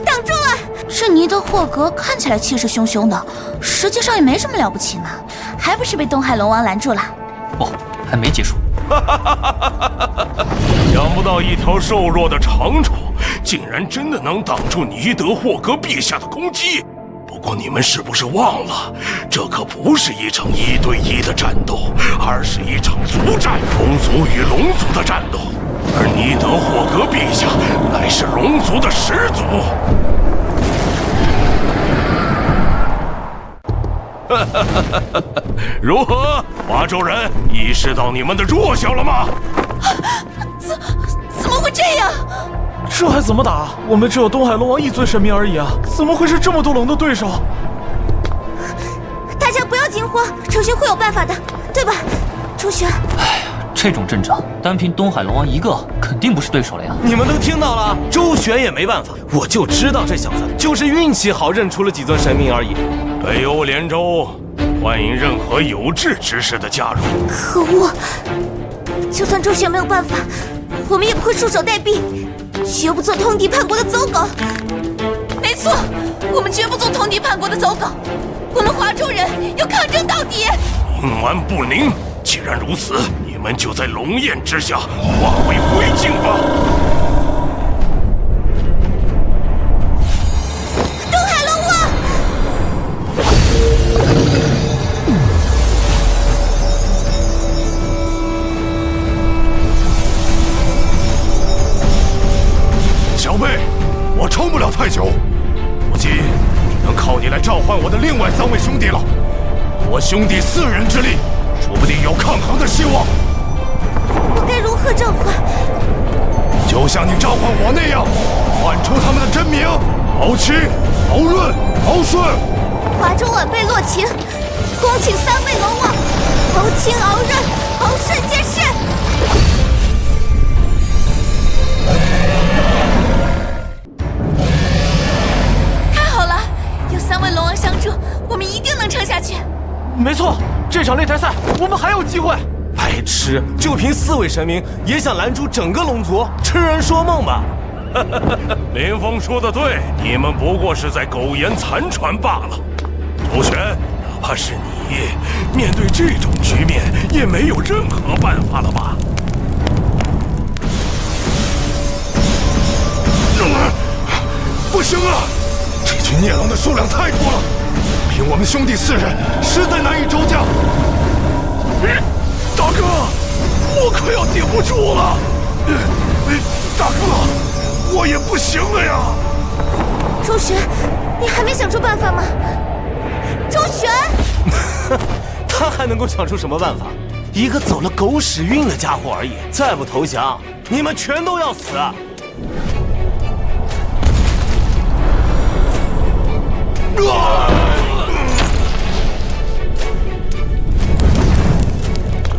挡住了！是尼德霍霍格看起来气势汹汹的，实际上也没什么了不起嘛，还不是被东海龙王拦住了？不，还没结束。想不到一条瘦弱的长虫，竟然真的能挡住尼德霍格陛下的攻击。不过你们是不是忘了，这可不是一场1对1的战斗，而是一场族战，龙族与龙族的战斗。而尼德霍格陛下乃是龙族的始祖。如何，华州人意识到你们的弱小了吗？怎么会这样？这还怎么打？我们只有东海龙王一尊神明而已啊，怎么会是这么多龙的对手？大家不要惊慌，周旋会有办法的，对吧，周旋？哎呀，这种阵仗，单凭东海龙王一个肯定不是对手了呀！你们都听到了，周旋也没办法，我就知道这小子就是运气好认出了几尊神明而已。北欧连州欢迎任何有志之士的加入。可恶！就算周旋没有办法，我们也不会束手待毙，绝不做通敌叛国的走狗。没错，我们绝不做通敌叛国的走狗。我们华州人要抗争到底。冥顽不灵，既然如此，你们就在龙焰之下化为灰烬吧。东海龙王！小贝，我撑不了太久，估计只能靠你来召唤我的另外3位兄弟了。我兄弟4人之力，说不定有抗衡的希望。我该如何召唤？就像你召唤我那样，唤出他们的真名：敖青、敖润、敖顺。华州晚辈洛晴，恭请3位龙王敖青、敖润、敖顺先世。太好了，有3位龙王相助，我们一定能撑下去。没错，这场擂台赛我们还有机会。白痴，就凭4位神明也想拦住整个龙族，痴人说梦吧！林峰说的对，你们不过是在苟延残喘罢了。周旋，哪怕是你，面对这种局面也没有任何办法了吧？不行啊！这群孽龙的数量太多了，凭我们兄弟4人实在难以招架。大哥，我可要顶不住了！大哥，我也不行了呀！周旋，你还没想出办法吗？周旋，他还能够想出什么办法？一个走了狗屎运的家伙而已，再不投降，你们全都要死！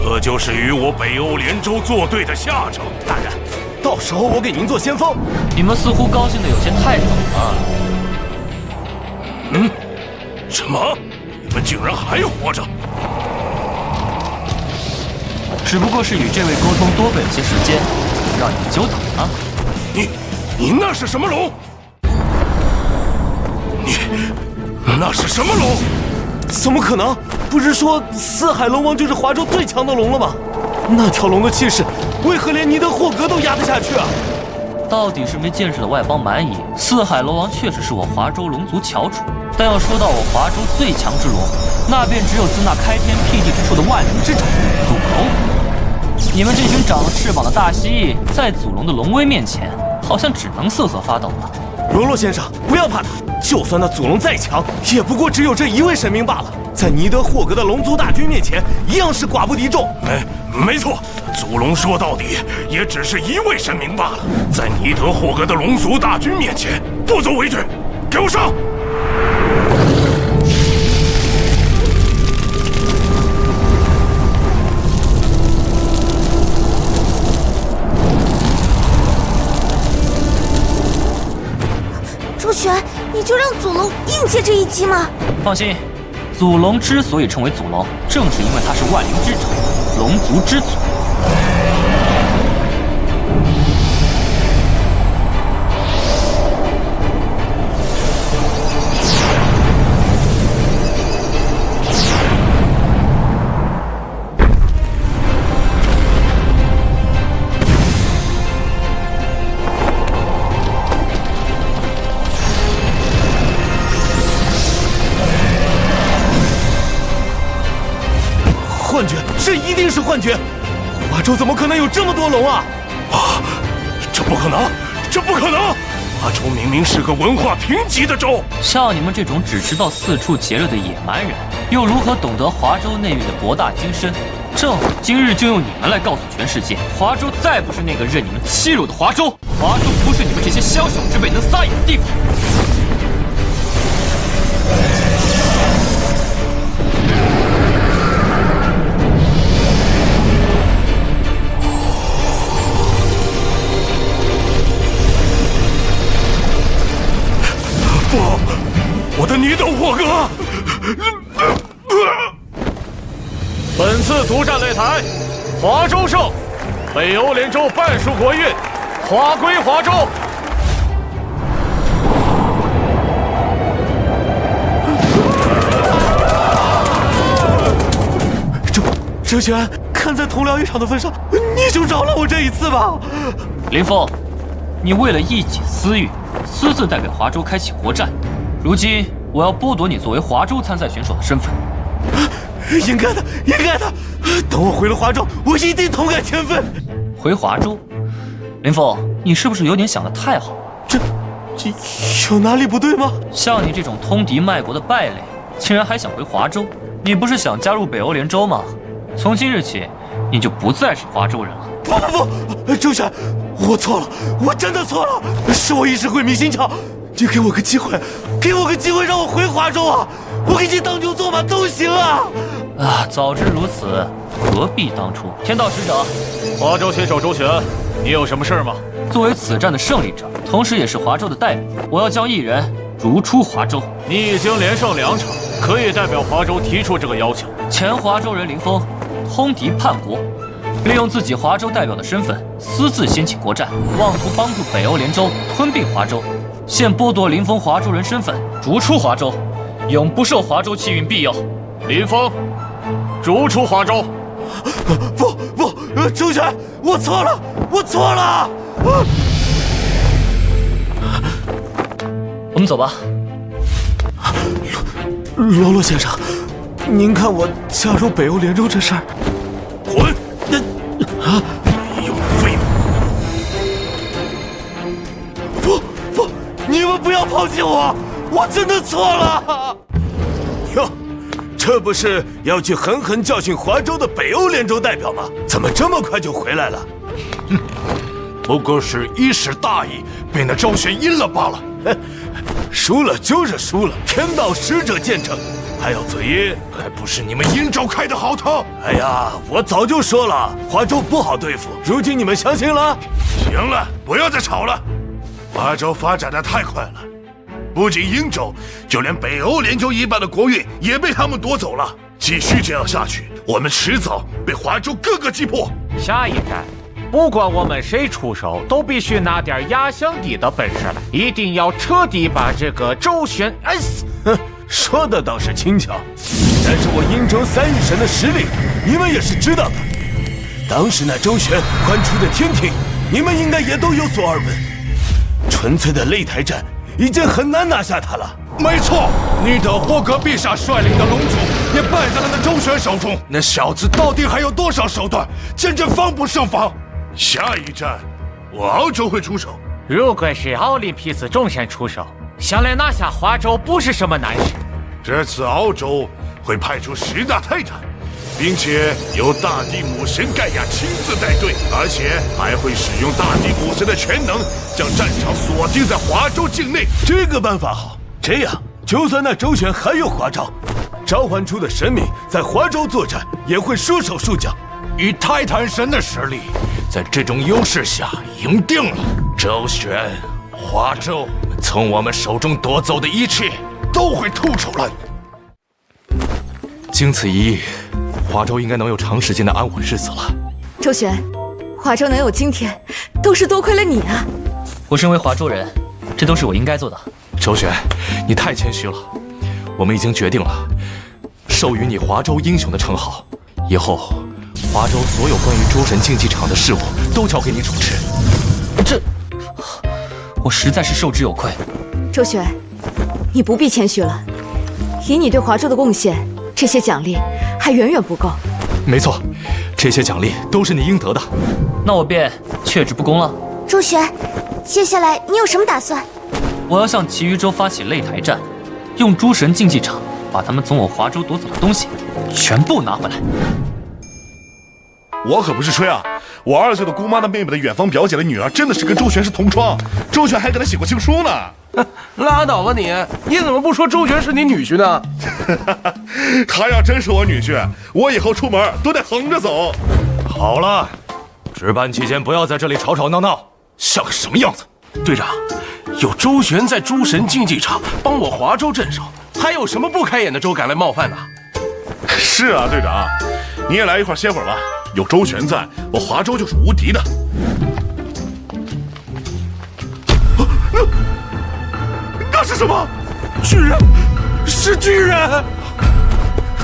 这就是与我北欧连州作对的下场。大人，到时候我给您做先锋。你们似乎高兴的有些太早了。什么？你们竟然还活着？只不过是与这位沟通多费了些时间，让你们久等了。你那是什么龙？你那是什么龙？怎么可能？不是说4海龙王就是华州最强的龙了吗？那条龙的气势，为何连尼德霍格都压得下去啊？到底是没见识的外邦蛮夷。4海龙王确实是我华州龙族翘楚，但要说到我华州最强之龙，那便只有自那开天辟地之处的万灵之长祖龙。你们这群长了翅膀的大蜥蜴，在祖龙的龙威面前，好像只能瑟瑟发抖了。罗罗先生，不要怕他，就算那祖龙再强，也不过只有这1位神明罢了，在尼德霍格的龙族大军面前，一样是寡不敌众。没错，祖龙说到底也只是1位神明罢了，在尼德霍格的龙族大军面前，不足为惧。给我上！周旋，你就让祖龙硬接这一击吗？放心，祖龙之所以称为祖龙，正是因为他是万灵之长，龙族之祖。是幻觉，华州怎么可能有这么多龙啊？啊，这不可能，这不可能！华州明明是个文化贫瘠的州。像你们这种只知道四处劫掠的野蛮人，又如何懂得华州内域的博大精深？正好今日就用你们来告诉全世界，华州再不是那个任你们欺辱的华州，华州不是你们这些宵小之辈能撒野的地方。不，我的女斗火哥！本次族战擂台，华州胜，北欧连州半数国运，华归华州。哲玄，看在同僚一场的份上，你就饶了我这一次吧。林峰，你为了一己私欲，私自代表华州开启国战，如今我要剥夺你作为华州参赛选手的身份。应该的，应该的。等我回了华州，我一定痛改前非。回华州？林峰，你是不是有点想得太好了？这有哪里不对吗？像你这种通敌卖国的败类，竟然还想回华州？你不是想加入北欧联州吗？从今日起，你就不再是华州人了。不，周旋，我错了，我真的错了，是我一时鬼迷心窍。你给我个机会，给我个机会让我回华州啊！我给你当牛做马都行啊！啊，早知如此，何必当初？天道使者，华州选手周旋，你有什么事吗？作为此战的胜利者，同时也是华州的代表，我要将一人逐出华州。你已经连胜2场，可以代表华州提出这个要求。前华州人林峰，通敌叛国，利用自己华州代表的身份，私自掀起国战，妄图帮助北欧联州吞并华州。现剥夺林峰华州人身份，逐出华州，永不受华州气运庇佑。林峰，逐出华州。不，周旋，我错了，我错了。我们走吧。罗罗先生，您看我加入北欧联州这事儿，滚！没用废物！不，你们不要抛弃我，我真的错了。哟，这不是要去狠狠教训华州的北欧联州代表吗？怎么这么快就回来了？哼，不过是一时大意，被那周旋阴了罢了。输了就是输了，天道使者见证。还要嘴硬，还不是你们殷州开的好头！哎呀，我早就说了，华州不好对付，如今你们相信了？行了，不要再吵了。华州发展的太快了，不仅殷州，就连北欧联州一半的国运也被他们夺走了。继续这样下去，我们迟早被华州各个击破。下一站，不管我们谁出手，都必须拿点压箱底的本事来，一定要彻底把这个周旋摁死。哼，说的倒是轻巧，但是我殷州3日神的实力，你们也是知道的。当时那周旋唤出的天庭，你们应该也都有所耳闻。纯粹的擂台战，已经很难拿下他了。没错，你的霍格陛下率领的龙族也败在了那周旋手中。那小子到底还有多少手段，简直防不胜防。下一站，我敖州会出手。如果是奥林匹斯众神出手，想来拿下华州不是什么难事。这次敖州会派出10大泰坦，并且由大地母神盖亚亲自带队，而且还会使用大地母神的全能，将战场锁定在华州境内。这个办法好，这样就算那周旋还有华招，召唤出的神明在华州作战也会束手束脚。以泰坦神的实力，在这种优势下赢定了。周旋，华州从我们手中夺走的一切都会吐出来。经此一役，华州应该能有长时间的安稳日子了。周旋，华州能有今天，都是多亏了你啊！我身为华州人，这都是我应该做的。周旋，你太谦虚了。我们已经决定了，授予你华州英雄的称号。以后，华州所有关于诸神竞技场的事务都交给你主持。我实在是受之有愧。周旋，你不必谦虚了。以你对华州的贡献，这些奖励还远远不够。没错，这些奖励都是你应得的。那我便却之不恭了。周旋，接下来你有什么打算？我要向其余州发起擂台战，用诸神竞技场把他们从我华州夺走的东西全部拿回来。我可不是吹啊！我2岁的姑妈的妹妹的远房表姐的女儿，真的是跟周旋是同窗，周旋还给她写过情书呢。拉倒吧你！你怎么不说周旋是你女婿呢？他要真是我女婿，我以后出门都得横着走。好了，值班期间不要在这里吵吵闹闹，像个什么样子？队长，有周旋在诸神竞技场帮我华州镇守，还有什么不开眼的州敢来冒犯呢？是啊，队长，你也来一块歇会儿吧。有周旋在，我华州就是无敌的。那是什么？巨人，是巨人！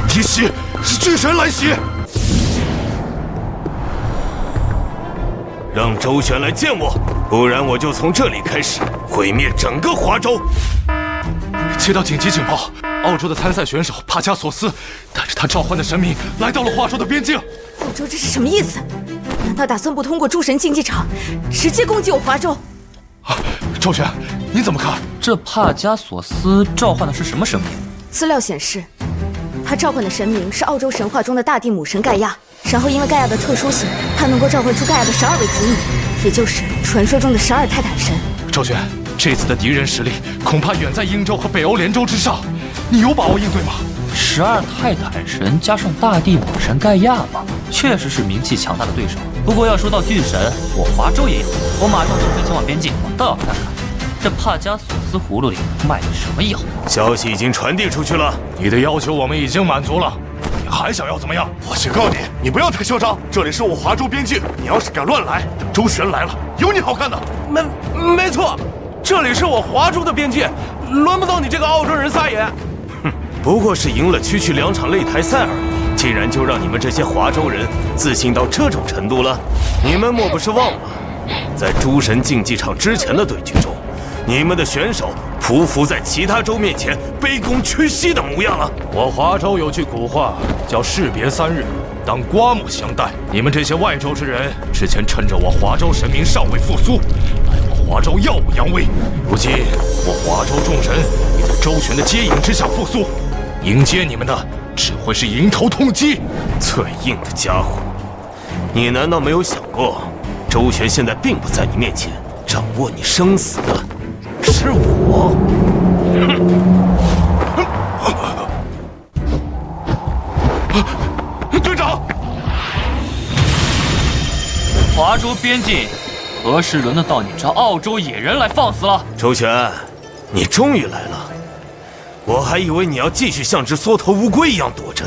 提袭，是巨神来袭！让周旋来见我，不然我就从这里开始毁灭整个华州。接到紧急警报，澳洲的参赛选手帕加索斯带着他召唤的神明来到了华州的边境。澳洲这是什么意思？难道打算不通过诸神竞技场，直接攻击我华州？周旋，你怎么看？这帕加索斯召唤的是什么神明？资料显示，他召唤的神明是澳洲神话中的大地母神盖亚。然后因为盖亚的特殊性，他能够召唤出盖亚的12位子女，也就是传说中的12泰坦神。周旋，这次的敌人实力恐怕远在英州和北欧联州之上，你有把握应对吗？12泰坦神加上大地母神盖亚吗？确实是名气强大的对手。不过要说到巨神，我华州也有。我马上就会前往边境，我倒要看看这帕加索斯葫芦里卖的什么药。消息已经传递出去了，你的要求我们已经满足了，你还想要怎么样？我警告你，你不要太嚣张，这里是我华州边境，你要是敢乱来，等周旋来了，有你好看的。没错，这里是我华州的边界，轮不到你这个澳洲人撒野。哼，不过是赢了区区2场擂台赛而已，竟然就让你们这些华州人自信到这种程度了？你们莫不是忘了，在诸神竞技场之前的对局中，你们的选手匍匐在其他州面前，卑躬屈膝的模样了。我华州有句古话叫士别3日，当刮目相待。你们这些外州之人，之前趁着我华州神明尚未复苏，来我华州耀武扬威。如今我华州众神已在周旋的接引之下复苏，迎接你们的只会是迎头痛击。最硬的家伙，你难道没有想过，周旋现在并不在你面前，掌握你生死的是我？队长，华州边境何时轮得到你这澳洲野人来放肆了？周旋，你终于来了，我还以为你要继续像只缩头乌龟一样躲着。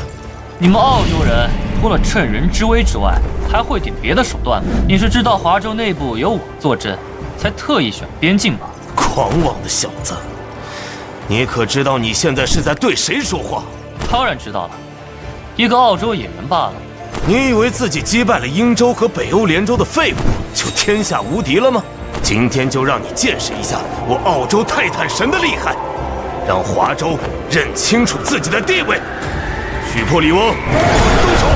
你们澳洲人除了趁人之危之外，还会点别的手段吗？你是知道华州内部有我坐镇，才特意选边境吗？狂妄的小子，你可知道你现在是在对谁说话？当然知道了，一个澳洲野人罢了。你以为自己击败了英州和北欧联州的废物，就天下无敌了吗？今天就让你见识一下我澳洲泰坦神的厉害，让华州认清楚自己的地位。许破里翁，动手！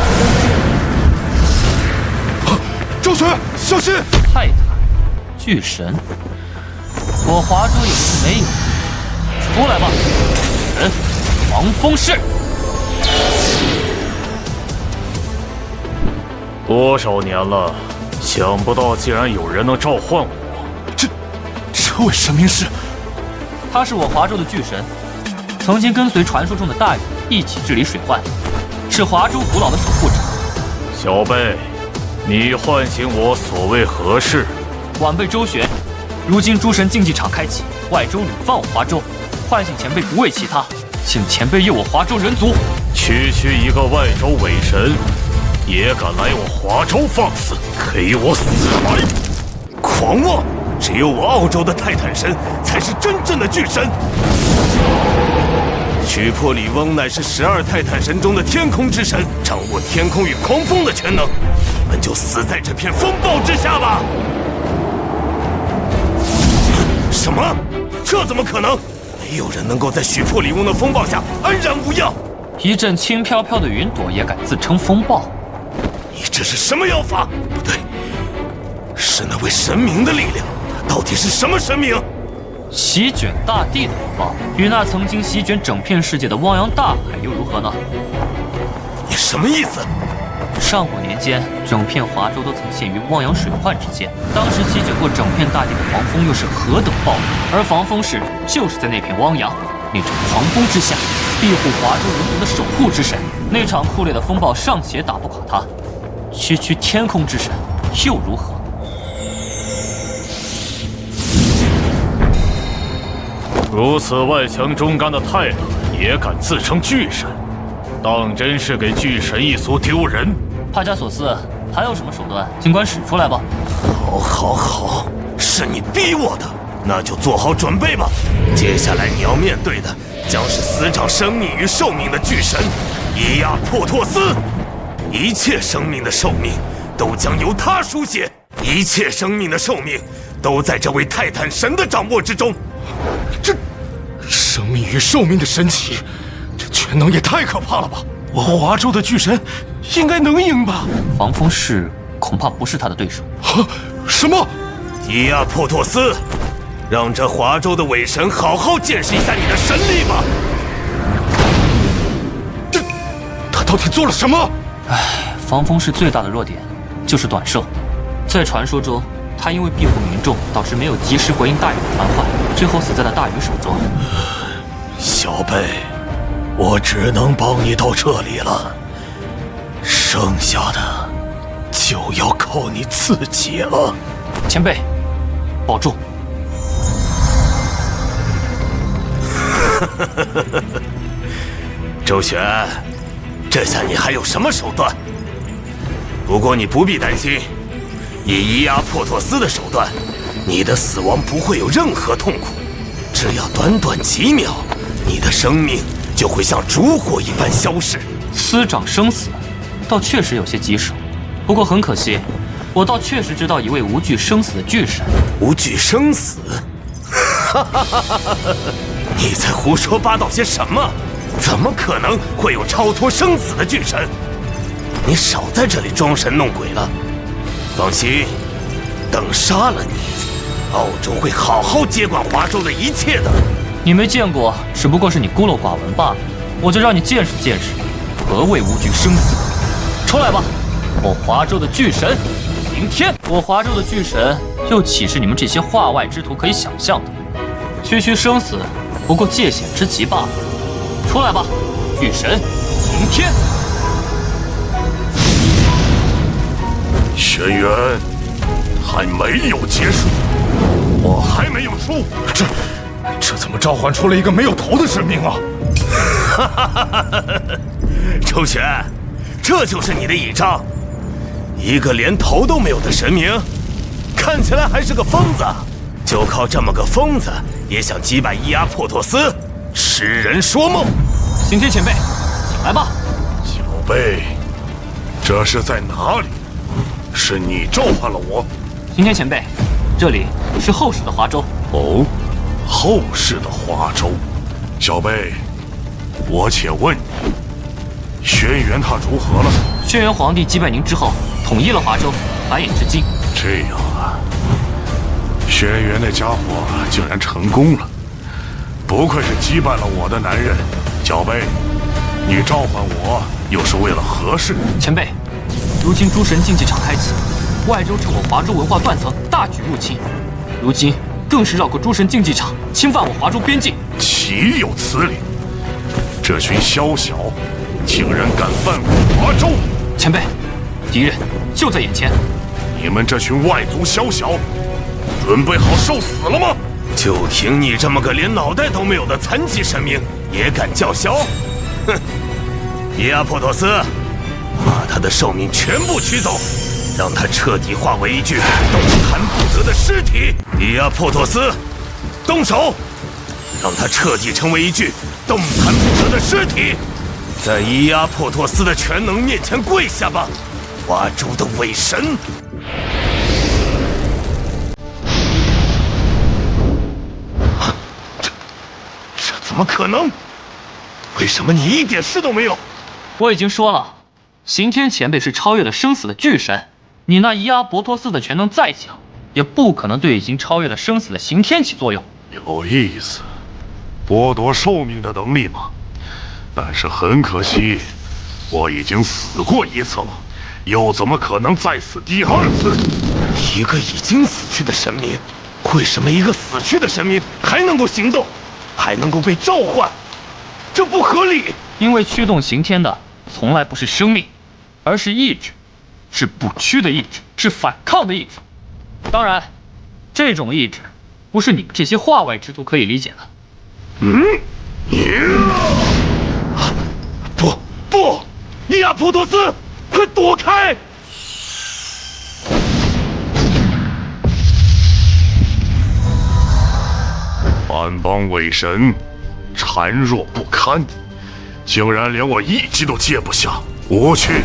周旋，小心！泰坦，巨神，我华州也不是没有。出来吧，人，狂风式！多少年了，想不到竟然有人能召唤我。这位神明是？他是我华州的巨神，曾经跟随传说中的大禹一起治理水患，是华州古老的守护者。小辈，你唤醒我所为何事？晚辈周旋，如今诸神竞技场开启，外州屡犯我华州，唤醒前辈不为其他，请前辈佑我华州人族。区区一个外州伪神，也敢来我华州放肆，给我死来！狂妄！只有我澳洲的泰坦神才是真正的巨神。许破里翁乃是12泰坦神中的天空之神，掌握天空与狂风的全能，你们就死在这片风暴之下吧！什么？这怎么可能？没有人能够在许破里翁的风暴下安然无恙。一阵轻飘飘的云朵也敢自称风暴？你这是什么妖法？不对，是那位神明的力量。他到底是什么神明？席卷大地的风暴，与那曾经席卷整片世界的汪洋大海又如何呢？你什么意思？上古年间，整片华州都曾陷于汪洋水患之间。当时席卷过整片大地的狂风又是何等暴力，而防风氏就是在那片汪洋、那种狂风之下，庇护华州人族的守护之神。那场酷烈的风暴尚且打不垮他，区区天空之神又如何？如此外强中干的态度，也敢自称巨神，当真是给巨神一族丢人！帕加索斯，还有什么手段，尽管使出来吧。好，是你逼我的，那就做好准备吧。接下来你要面对的将是司掌生命与寿命的巨神伊亚珀托斯，一切生命的寿命都将由他书写，一切生命的寿命都在这位泰坦神的掌握之中。这生命与寿命的神奇，这全能也太可怕了吧！我华州的巨神应该能赢吧？防风氏恐怕不是他的对手。什么？伊亚珀托斯，让这华州的伪神好好见识一下你的神力吧！他到底做了什么？防风氏最大的弱点就是短射，在传说中，他因为庇护民众，导致没有及时回应大禹的传唤，最后死在了大禹手中。小贝，我只能帮你到这里了，剩下的就要靠你自己了。前辈，保重。周旋，这下你还有什么手段？不过你不必担心，以伊亚珀托斯的手段，你的死亡不会有任何痛苦，只要短短几秒，你的生命就会像烛火一般消逝。司掌生死，倒确实有些棘手。不过很可惜，我倒确实知道一位无惧生死的巨神。无惧生死？你在胡说八道些什么？怎么可能会有超脱生死的巨神？你少在这里装神弄鬼了。放心，等杀了你，澳洲会好好接管华州的一切的。你没见过，只不过是你孤陋寡闻罢了。我就让你见识见识，何谓无惧生死。出来吧，我华州的巨神！迎天！我华州的巨神，又岂是你们这些化外之徒可以想象的？区区生死，不过界险之极罢了。出来吧，巨神！迎天！轩辕还没有结束，我还没有输。这怎么召唤出了一个没有头的神明啊？周旋，这就是你的倚仗？一个连头都没有的神明，看起来还是个疯子。就靠这么个疯子，也想击败伊阿珀托斯？痴人说梦！刑天前辈，请来吧。小贝，这是在哪里？是你召唤了我？刑天前辈，这里是后世的华州。哦，后世的华州。小贝，我且问你，轩辕他如何了？轩辕皇帝击败您之后，统一了华州，繁衍至今。这样啊，轩辕那家伙竟然成功了，不愧是击败了我的男人。小贝，你召唤我又是为了何事？前辈，如今诸神竞技场开启，外州趁我华州文化断层，大举入侵，如今更是绕过诸神竞技场，侵犯我华州边境。岂有此理！这群宵小竟然敢犯我华州！前辈，敌人就在眼前。你们这群外族宵小，准备好受死了吗？就凭你这么个连脑袋都没有的残疾神明，也敢叫嚣？哼！伊阿珀托斯，把他的寿命全部取走，让他彻底化为一具动弹不得的尸体。伊阿珀托斯，动手！让他彻底成为一具动弹不得的尸体，在伊阿珀托斯的全能面前跪下吧，华州的伪神！这怎么可能？为什么你一点事都没有？我已经说了，刑天前辈是超越了生死的巨神，你那伊阿博托斯的全能再强，也不可能对已经超越了生死的刑天起作用。有意思，剥夺寿命的能力吗？但是很可惜，我已经死过一次了，又怎么可能再死第二次？一个已经死去的神明，为什么一个死去的神明还能够行动，还能够被召唤？这不合理。因为驱动刑天的从来不是生命，而是意志，是不屈的意志，是反抗的意志。当然，这种意志不是你们这些化外之徒可以理解的。不，伊阿普托斯，快躲开！万邦伪神，孱弱不堪，竟然连我一击都接不下，无趣，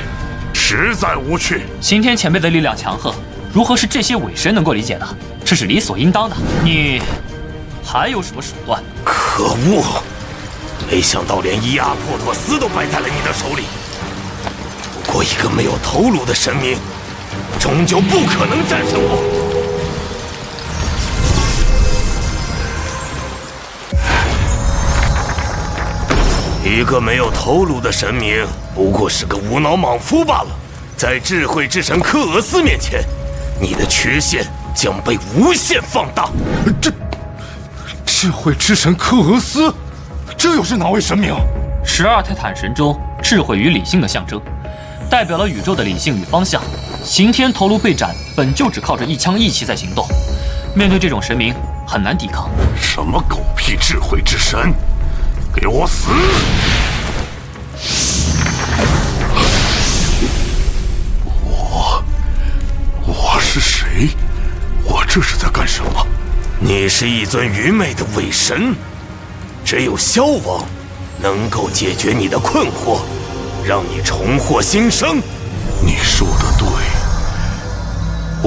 实在无趣。刑天前辈的力量强横，如何是这些伪神能够理解的？这是理所应当的。你还有什么手段？可恶！没想到连伊阿破托斯都败在了你的手里。不过一个没有头颅的神明，终究不可能战胜我。一个没有头颅的神明，不过是个无脑莽夫罢了。在智慧之神科俄斯面前，你的缺陷将被无限放大。智慧之神科俄斯，这又是哪位神明？12泰坦神中，智慧与理性的象征，代表了宇宙的理性与方向。刑天头颅被斩，本就只靠着一枪一气在行动，面对这种神明很难抵抗。什么狗屁智慧之神！给我死！我是谁？我这是在干什么？你是一尊愚昧的伪神，只有萧王能够解决你的困惑，让你重获新生。你说的对，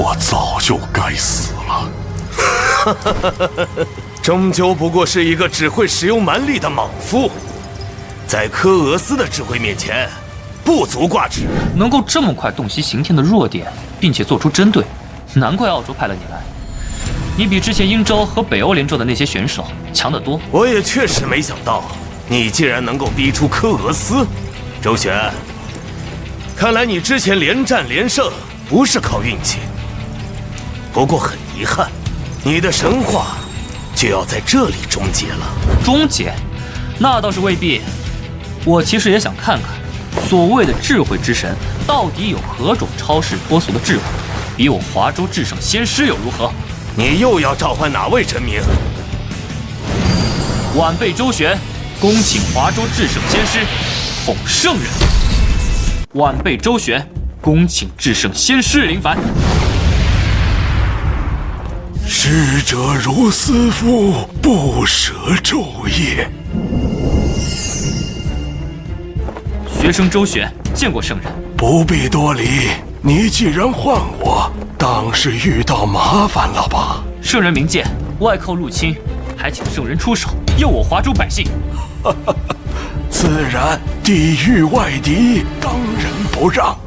我早就该死了。终究不过是一个只会使用蛮力的莽夫，在科俄斯的智慧面前，不足挂齿。能够这么快洞悉刑天的弱点，并且做出针对，难怪澳洲派了你来。你比之前英州和北欧联州的那些选手强得多。我也确实没想到，你竟然能够逼出科俄斯。周旋，看来你之前连战连胜不是靠运气。不过很遗憾，你的神话就要在这里终结了。终结？那倒是未必。我其实也想看看，所谓的智慧之神到底有何种超世脱俗的智慧，比我华州至圣先师又如何？你又要召唤哪位神明？晚辈周旋，恭请华州至圣先师孔圣人。晚辈周旋，恭请至圣先师临凡。逝者如斯夫，不舍昼夜。学生周旋，见过圣人。不必多礼，你既然唤我，当是遇到麻烦了吧？圣人明鉴，外寇入侵，还请圣人出手佑我华州百姓。自然，地狱外敌，当仁不让。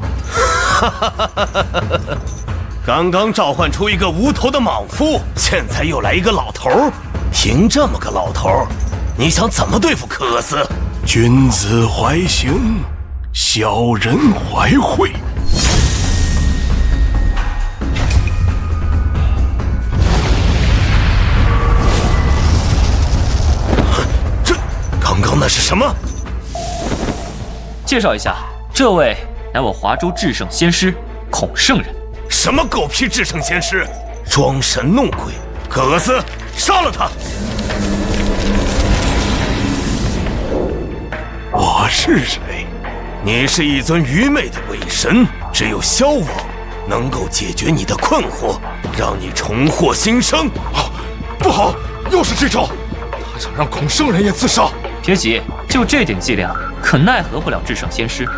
刚刚召唤出一个无头的莽夫，现在又来一个老头儿。凭这么个老头儿，你想怎么对付科俄斯？君子怀刑，小人怀惠。这刚刚那是什么？介绍一下，这位乃我华州至圣先师孔圣人。什么狗屁至圣先师，装神弄鬼！科俄斯，杀了他！我是谁？你是一尊愚昧的伪神，只有萧王能够解决你的困惑，让你重获新生。不好，又是这招！他想让孔圣人也自杀。别急，就这点伎俩，可奈何不了至圣先师。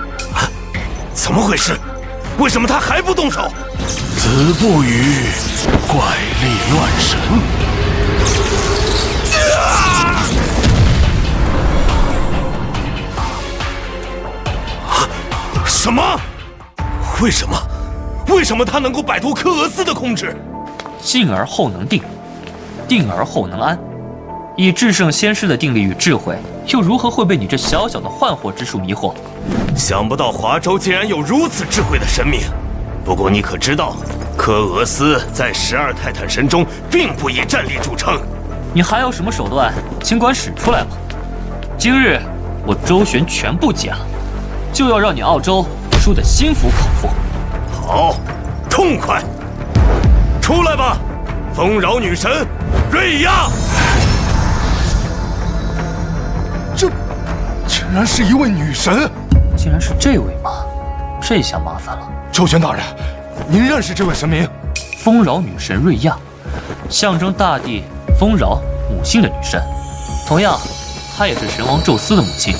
怎么回事？为什么他还不动手？子不语，怪力乱神。什么？为什么？为什么他能够摆脱科俄斯的控制？静而后能定，定而后能安。以至圣先师的定力与智慧，又如何会被你这小小的幻惑之术迷惑？想不到华州竟然有如此智慧的神明。不过你可知道，科俄斯在12泰坦神中并不以战力著称。你还有什么手段，尽管使出来吧。今日我周旋全部解了，就要让你澳洲输得心服口服。好，痛快！出来吧，丰饶女神瑞亚！这竟然是一位女神！竟然是这位吗？这下麻烦了。周旋大人，您认识这位神明？丰饶女神瑞亚，象征大地丰饶母性的女神。同样，她也是神王宙斯的母亲，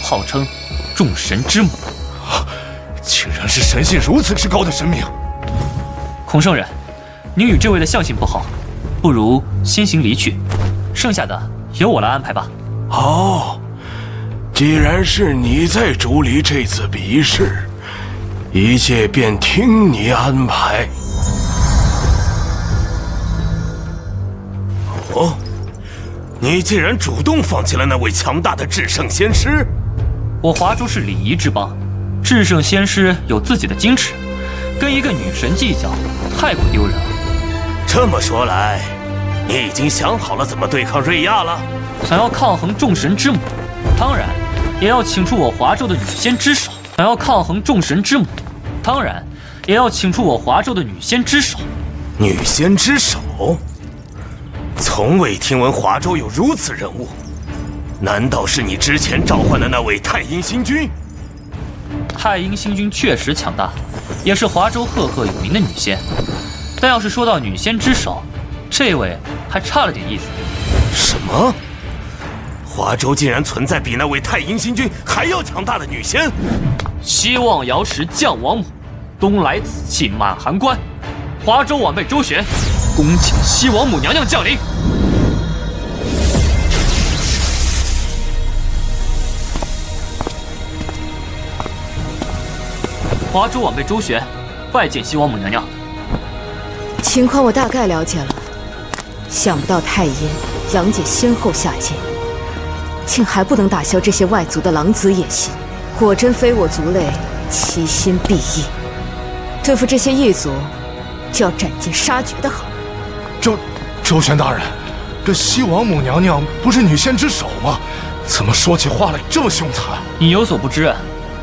号称众神之母。竟然是神性如此之高的神明！孔圣人，您与这位的相性不好，不如先行离去，剩下的由我来安排吧。好，既然是你在主理这次比试，一切便听你安排。哦，你竟然主动放弃了那位强大的至圣先师？我华州是礼仪之邦，至圣先师有自己的矜持，跟一个女神计较，太过丢人了。这么说来，你已经想好了怎么对抗瑞亚了？想要抗衡众神之母，当然也要请出我华州的女仙之首。想要抗衡众神之母，当然也要请出我华州的女仙之首。女仙之首？从未听闻华州有如此人物，难道是你之前召唤的那位太阴星君？太阴星君确实强大，也是华州赫赫有名的女仙。但要是说到女仙之首，这位还差了点意思。什么？华州竟然存在比那位太阴星君还要强大的女仙？西望瑶池降王母，东来紫气满函关。华州晚辈周旋，恭请西王母娘娘降临。华州晚辈周旋，拜见西王母娘娘。情况我大概了解了，想不到太阴、杨姐先后下界，竟还不能打消这些外族的狼子野心。果真非我族类，其心必异。对付这些异族，就要斩尽杀绝的好。周旋大人，这西王母娘娘不是女仙之首吗？怎么说起话来这么凶残？你有所不知，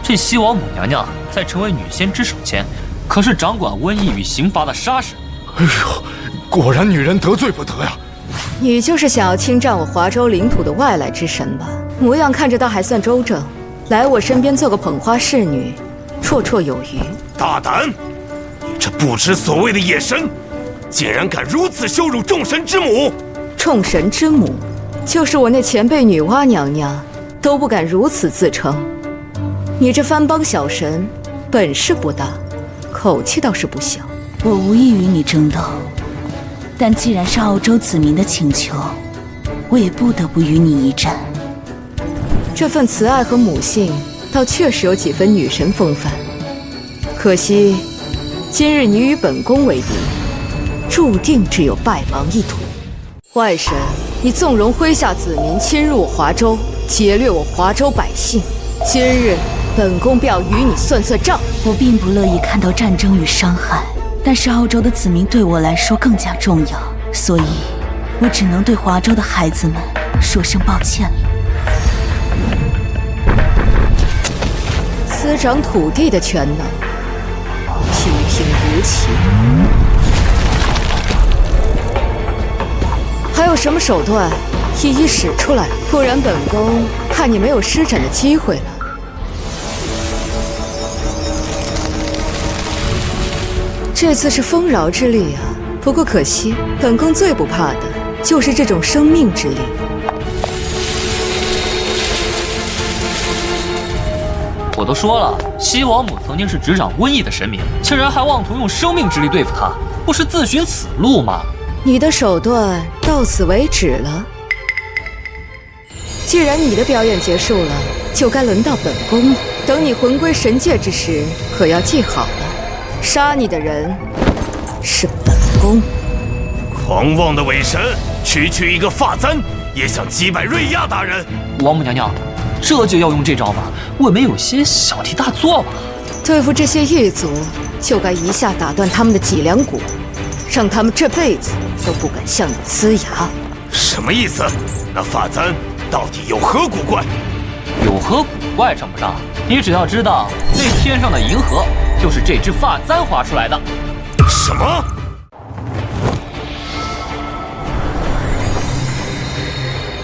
这西王母娘娘在成为女仙之首前，可是掌管瘟疫与刑罚的杀神。哎呦，果然女人得罪不得呀！你就是想要侵占我华州领土的外来之神吧？模样看着倒还算周正，来我身边做个捧花侍女，绰绰有余。大胆！你这不知所谓的野神，竟然敢如此羞辱众神之母！众神之母，就是我那前辈女娲娘娘都不敢如此自称。你这番邦小神，本事不大，口气倒是不小。我无意与你争斗，但既然是澳洲子民的请求，我也不得不与你一战。这份慈爱和母性，倒确实有几分女神风范。可惜，今日你与本宫为敌，注定只有败亡一途。外神，你纵容麾下子民侵入我华州，劫掠我华州百姓，今日本宫便要与你算算账。我并不乐意看到战争与伤害，但是澳洲的子民对我来说更加重要，所以我只能对华州的孩子们说声抱歉了。滋长土地的全能，平平无奇。还有什么手段，一一使出来，不然本宫怕你没有施展的机会了。这次是丰饶之力啊，不过可惜，本宫最不怕的就是这种生命之力。我都说了，西王母曾经是执掌瘟疫的神明，竟然还妄图用生命之力对付她，不是自寻死路吗？你的手段到此为止了。既然你的表演结束了，就该轮到本宫了。等你魂归神界之时，可要记好了，杀你的人是本宫。狂妄的伪神，区区一个发簪也想击败瑞亚大人？王母娘娘，这就要用这招吗？未免有些小题大做吧？对付这些异族，就该一下打断他们的脊梁骨，让他们这辈子都不敢向你呲牙。什么意思？那发簪到底有何古怪？有何古怪称不上，你只要知道，那天上的银河就是这只发簪划出来的。什么？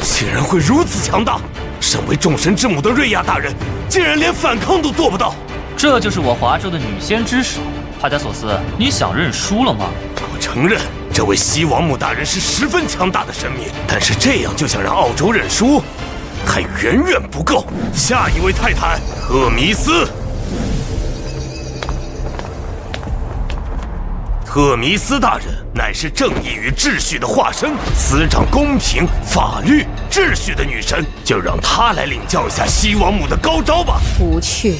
竟然会如此强大！身为众神之母的瑞亚大人，竟然连反抗都做不到。这就是我华州的女仙之手。帕加索斯，你想认输了吗？我承认，这位西王母大人是十分强大的神明，但是这样就想让澳洲认输，还远远不够。下一位泰坦，赫弥斯。赫弥斯大人乃是正义与秩序的化身，司掌公平、法律、秩序的女神，就让她来领教一下西王母的高招吧。无趣，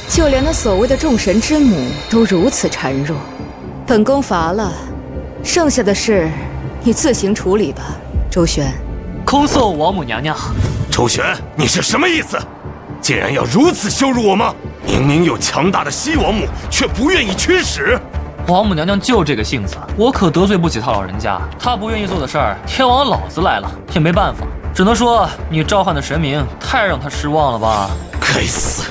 就连那所谓的众神之母都如此孱弱，本宫乏了，剩下的事你自行处理吧。周旋，恭送王母娘娘。周旋，你是什么意思？竟然要如此羞辱我吗？明明有强大的西王母，却不愿意驱使。王母娘娘就这个性子，我可得罪不起她老人家。她不愿意做的事儿，天王老子来了也没办法，只能说你召唤的神明太让她失望了吧。该死，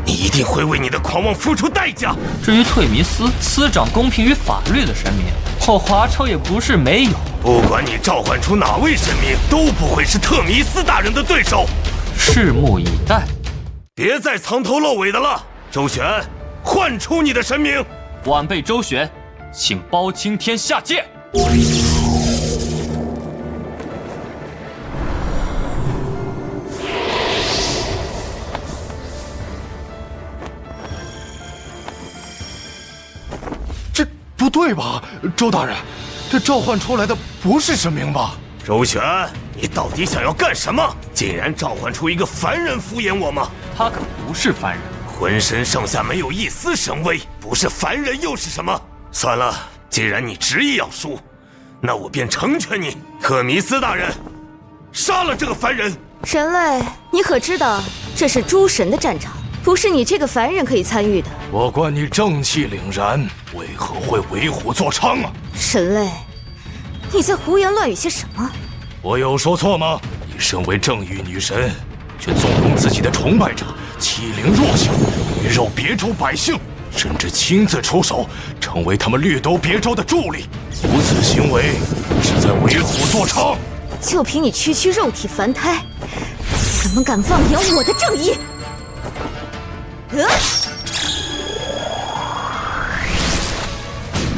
你一定会为你的狂妄付出代价。至于退弥斯，司掌公平与法律的神明，我华超也不是没有。不管你召唤出哪位神明，都不会是特弥斯大人的对手。拭目以待。别再藏头露尾的了，周旋，唤出你的神明。晚辈周旋，请包青天下界。这不对吧，周大人？这召唤出来的不是神明吧？周旋，你到底想要干什么？竟然召唤出一个凡人敷衍我吗？他可不是凡人。浑身上下没有一丝神威，不是凡人又是什么？算了，既然你执意要输，那我便成全你。特弥斯大人，杀了这个凡人！人类，你可知道这是诸神的战场，不是你这个凡人可以参与的。我观你正气凛然，为何会为虎作伥啊？人类，你在胡言乱语些什么？我有说错吗？你身为正义女神，却纵容自己的崇拜者欺凌弱小，鱼肉别州百姓，甚至亲自出手，成为他们掠夺别州的助力。如此行为是在为虎作伥。就凭你区区肉体凡胎，怎么敢妄言我的正义？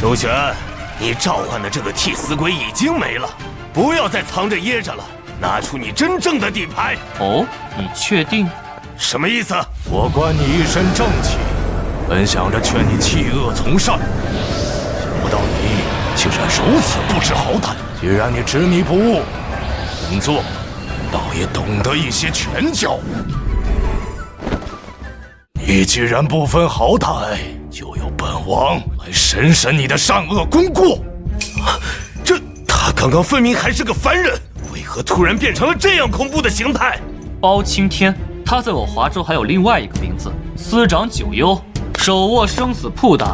周旋，你召唤的这个替死鬼已经没了，不要再藏着掖着了，拿出你真正的底牌。哦，你确定？什么意思？我观你一身正气，本想着劝你弃恶从善，想不到你竟然如此不知好歹。既然你执迷不悟，本座倒也懂得一些拳脚。你既然不分好歹，就由本王来审审你的善恶功过。他刚刚分明还是个凡人，为何突然变成了这样恐怖的形态？包青天，他在我华州还有另外一个名字，司掌九幽，手握生死簿的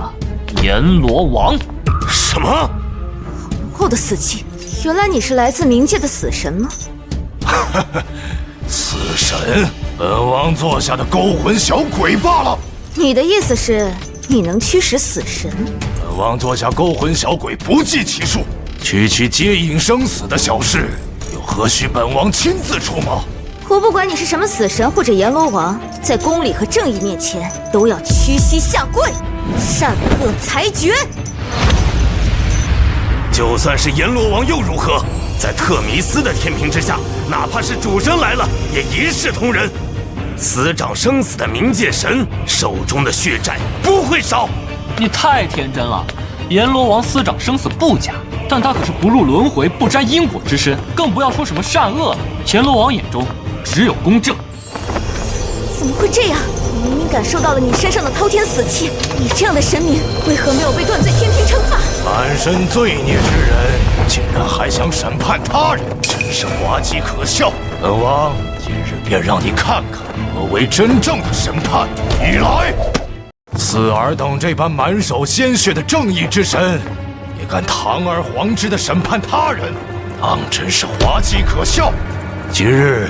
阎罗王。什么？好浓厚的死气！原来你是来自冥界的死神吗？死神，本王座下的勾魂小鬼罢了。你的意思是，你能驱使死神？本王座下勾魂小鬼不计其数，区区接引生死的小事，又何须本王亲自出马？我不管你是什么死神或者阎罗王，在公理和正义面前都要屈膝下跪，善恶裁决。就算是阎罗王又如何？在特弥斯的天平之下，哪怕是主神来了，也一视同仁。司掌生死的冥界神手中的血债不会少。你太天真了，阎罗王司掌生死不假，但他可是不入轮回、不沾因果之身，更不要说什么善恶了。阎罗王眼中只有公正。怎么会这样？我明明感受到了你身上的滔天死气，你这样的神明为何没有被断罪天庭惩罚？满身罪孽之人，竟然还想审判他人，真是滑稽可笑！本王今日便让你看看何为真正的审判。你来！此尔等这般满手鲜血的正义之神，也敢堂而皇之的审判他人，当真是滑稽可笑！今日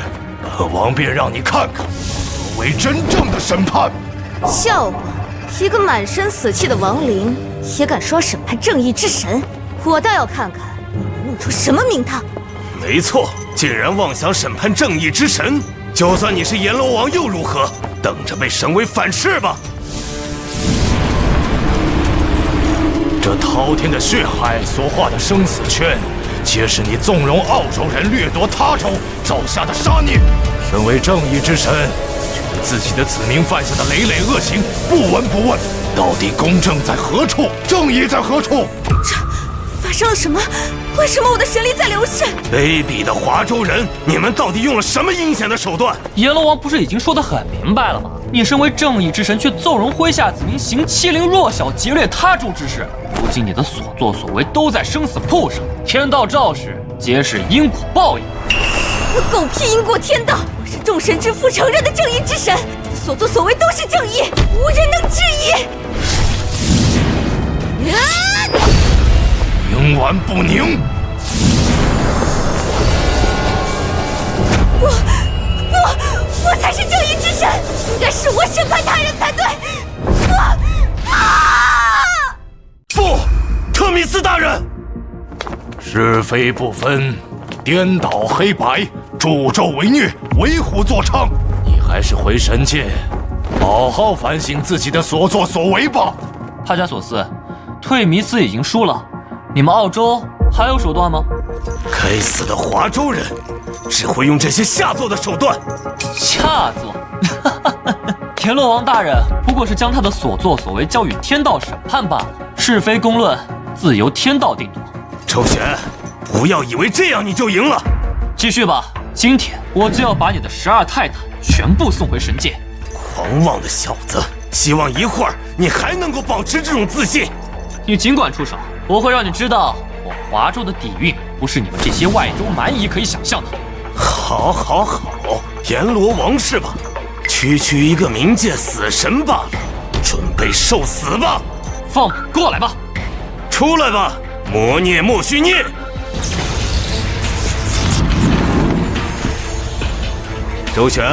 本王便让你看看何为真正的审判。笑话！一个满身死气的亡灵也敢说审判正义之神？我倒要看看你能弄出什么名堂！没错，竟然妄想审判正义之神，就算你是阎罗王又如何？等着被神为反噬吧！这滔天的血海所画的生死圈，皆是你纵容澳洲人掠夺他州造下的杀孽。身为正义之神，却对自己的子民犯下的累累恶行不闻不问，到底公正在何处？正义在何处？发生了什么？为什么我的神力在流血？卑鄙的华州人，你们到底用了什么阴险的手段？阎罗王不是已经说得很明白了吗？你身为正义之神，却纵容麾下子民行欺凌弱小、劫掠他州之事。如今你的所作所为都在生死簿上，天道昭示，皆是因果报应。狗屁因果天道！我是众神之父承认的正义之神，所作所为都是正义，无人能质疑。冥顽不宁！不，我才是正义之神，应该是我审判他人才对。不，特米斯大人，是非不分，颠倒黑白，助纣为虐，为虎作伥。你还是回神界，好好反省自己的所作所为吧。帕加索斯，退弥斯已经输了，你们澳洲还有手段吗？该死的华州人，只会用这些下作的手段。下作？阎罗王大人不过是将他的所作所为交予天道审判罢了，是非公论自由天道定夺。周旋，不要以为这样你就赢了。继续吧，今天我就要把你的12泰坦全部送回神界。狂妄的小子，希望一会儿你还能够保持这种自信。你尽管出手，我会让你知道我华州的底蕴不是你们这些外州蛮夷可以想象的。好，阎罗王是吧？区区一个冥界死神罢了，准备受死吧！放马过来吧！出来吧，魔孽莫须涅！周旋，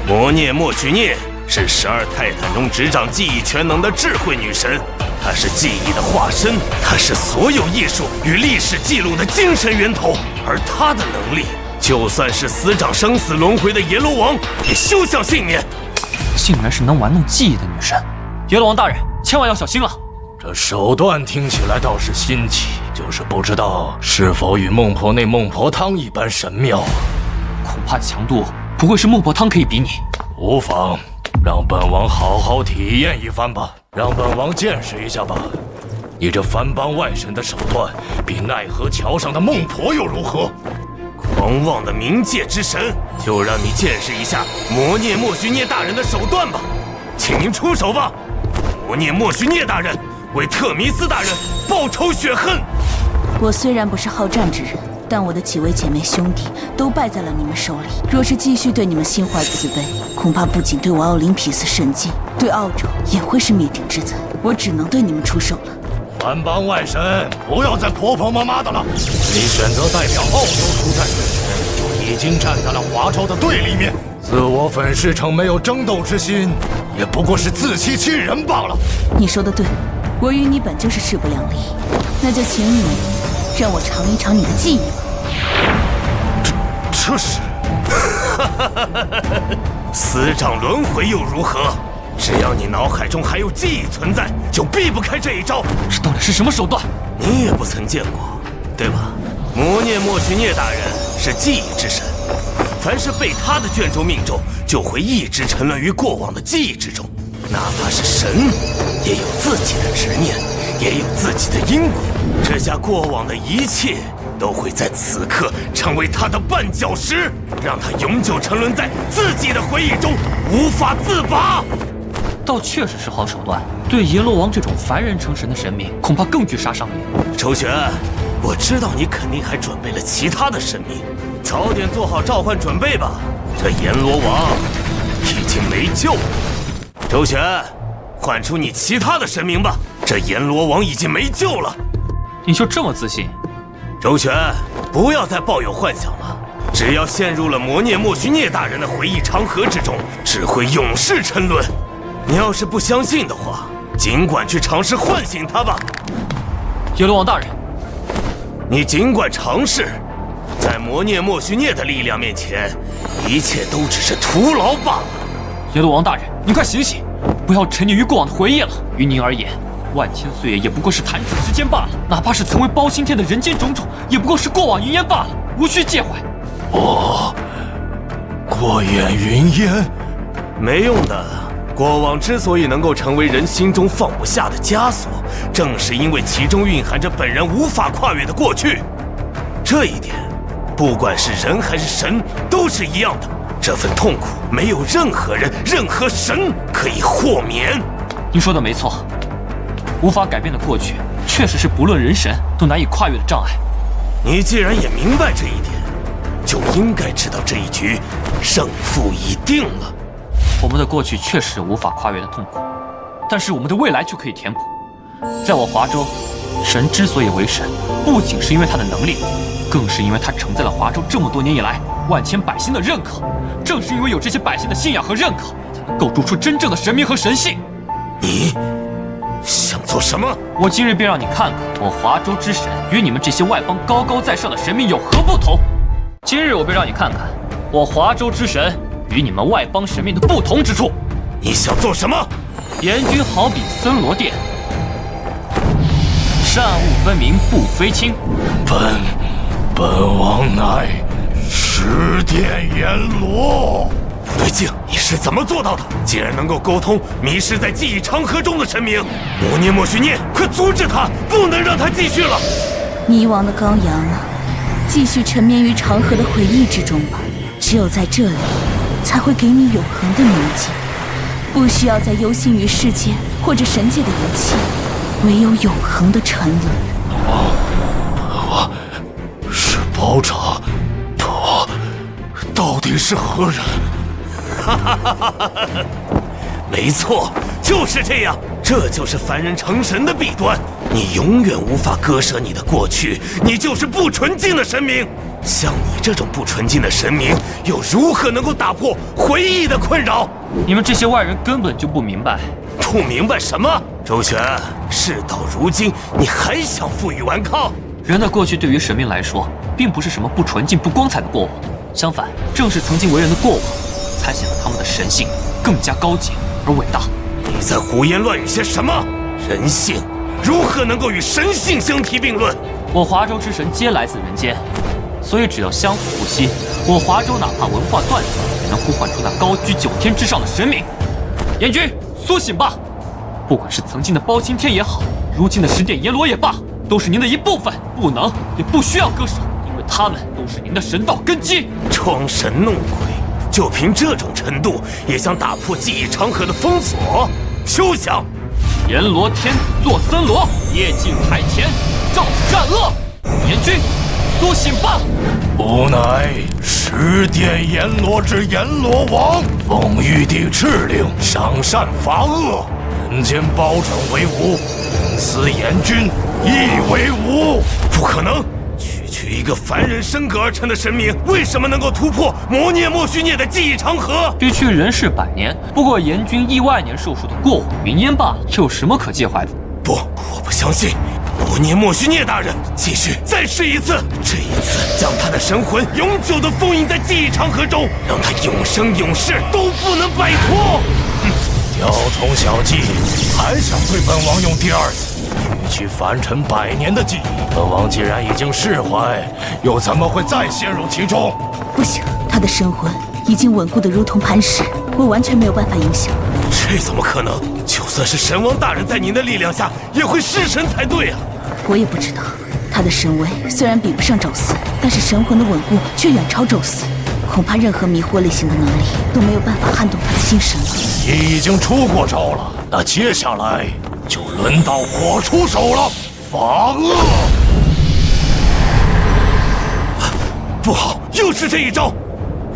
魔孽莫须涅是12泰坦中执掌记忆全能的智慧女神，她是记忆的化身，她是所有艺术与历史记录的精神源头，而她的能力，就算是司掌生死轮回的阎罗王也休想幸免。竟然是能玩弄记忆的女神，阎罗王大人千万要小心了。这手段听起来倒是新奇，就是不知道是否与孟婆内孟婆汤一般神妙。恐怕强度不会是孟婆汤可以比拟。无妨，让本王好好体验一番吧，让本王见识一下吧。你这番邦外神的手段，比奈何桥上的孟婆又如何？狂妄的冥界之神，就让你见识一下魔孽莫须涅大人的手段吧，请您出手吧，魔孽莫须涅大人，为特弥斯大人报仇雪恨。我虽然不是好战之人，但我的几位姐妹兄弟都败在了你们手里。若是继续对你们心怀慈悲，恐怕不仅对我奥林匹斯神界，对澳洲也会是灭顶之灾。我只能对你们出手了。番邦外神，不要再婆婆妈妈的了。你选择代表澳洲出战，就已经站在了华州的对立面。自我粉饰成没有争斗之心，也不过是自欺欺人罢了。你说的对，我与你本就是势不两立，那就请你让我尝一尝你的记忆吧。这是司掌轮回又如何？只要你脑海中还有记忆存在，就避不开这一招。这到底是什么手段？你也不曾见过，对吧？魔孽莫须涅大人是记忆之神，凡是被他的卷轴命中，就会一直沉沦于过往的记忆之中。哪怕是神，也有自己的执念，也有自己的因果。这下过往的一切都会在此刻成为他的绊脚石，让他永久沉沦在自己的回忆中，无法自拔。倒确实是好手段，对阎罗王这种凡人成神的神明，恐怕更具杀伤力。周旋，我知道你肯定还准备了其他的神明，早点做好召唤准备吧。这阎罗王已经没救了。周旋，唤出你其他的神明吧。这阎罗王已经没救了。你就这么自信？周旋，不要再抱有幻想了。只要陷入了魔孽莫须涅大人的回忆长河之中，只会永世沉沦。你要是不相信的话，尽管去尝试唤醒他吧。阎罗王大人，你尽管尝试，在魔孽莫须涅的力量面前，一切都只是徒劳罢了。阎罗王大人，您快醒醒，不要沉溺于过往的回忆了。于您而言，万千岁月也不过是弹指之间罢了，哪怕是曾为包青天的人间种种，也不过是过往云烟罢了，无需介怀。过眼云烟，没用的。过往之所以能够成为人心中放不下的枷锁，正是因为其中蕴含着本人无法跨越的过去。这一点，不管是人还是神，都是一样的。这份痛苦，没有任何人、任何神可以豁免。您说的没错，无法改变的过去，确实是不论人神都难以跨越的障碍。你既然也明白这一点，就应该知道这一局胜负已定了。我们的过去确实有无法跨越的痛苦，但是我们的未来却可以填补。在我华州，神之所以为神，不仅是因为他的能力，更是因为他承载了华州这么多年以来万千百姓的认可。正是因为有这些百姓的信仰和认可，才能构筑出真正的神明和神性。你想做什么？我今日便让你看看我华州之神与你们这些外邦高高在上的神明有何不同。今日我便让你看看我华州之神与你们外邦神明的不同之处。你想做什么？阎君好比森罗殿，善恶分明不非亲。本王乃十殿阎罗。不对劲，你是怎么做到的？竟然能够沟通迷失在记忆长河中的神明！魔孽莫须涅，快阻止他，不能让他继续了！迷惘的羔羊啊，继续沉湎于长河的回忆之中吧。只有在这里，才会给你永恒的宁静。不需要再忧心于世界或者神界的一切，唯有永恒的沉沦。我是宝长，我到底是何人？没错，就是这样，这就是凡人成神的弊端。你永远无法割舍你的过去，你就是不纯净的神明。像你这种不纯净的神明，又如何能够打破回忆的困扰？你们这些外人根本就不明白。不明白什么？周旋，事到如今，你还想负隅顽抗？人的过去对于神明来说，并不是什么不纯净、不光彩的过往，相反，正是曾经为人的过往，才显得他们的神性更加高洁而伟大。你在胡言乱语些什么？人性如何能够与神性相提并论？我华州之神皆来自人间，所以只要相互不息，我华州哪怕文化断绝，也能呼唤出那高居九天之上的神明。阎君，苏醒吧！不管是曾经的包青天也好，如今的十殿阎罗也罢，都是您的一部分，不能也不需要割舍，因为他们都是您的神道根基。装神弄鬼，就凭这种程度，也想打破记忆长河的封锁？休想！阎罗天子坐森罗，夜尽海前照善恶。阎君，苏醒吧！吾乃十殿阎罗之阎罗王，奉玉帝敕令，赏善罚恶，人间包拯为吾，人司阎君亦为吾。不可能！区区一个凡人升格而成的神明，为什么能够突破魔孽莫须涅的记忆长河？区区人世百年，不过阎君亿万年寿数的过往云烟罢了，这有什么可介怀的？不，我不相信！魔孽莫须涅大人，继续再试一次，这一次将他的神魂永久地封印在记忆长河中，让他永生永世都不能摆脱。雕虫小技，还想对本王用第二次？与其凡尘百年的记忆，本王既然已经释怀，又怎么会再陷入其中？不行，他的神魂已经稳固得如同磐石，我完全没有办法影响。这怎么可能？就算是神王大人在您的力量下，也会失神才对啊！我也不知道，他的神威虽然比不上宙斯，但是神魂的稳固却远超宙斯，恐怕任何迷惑类型的能力都没有办法撼动他的心神了。你已经出过招了，那接下来就轮到我出手了。法厄！不好，又是这一招，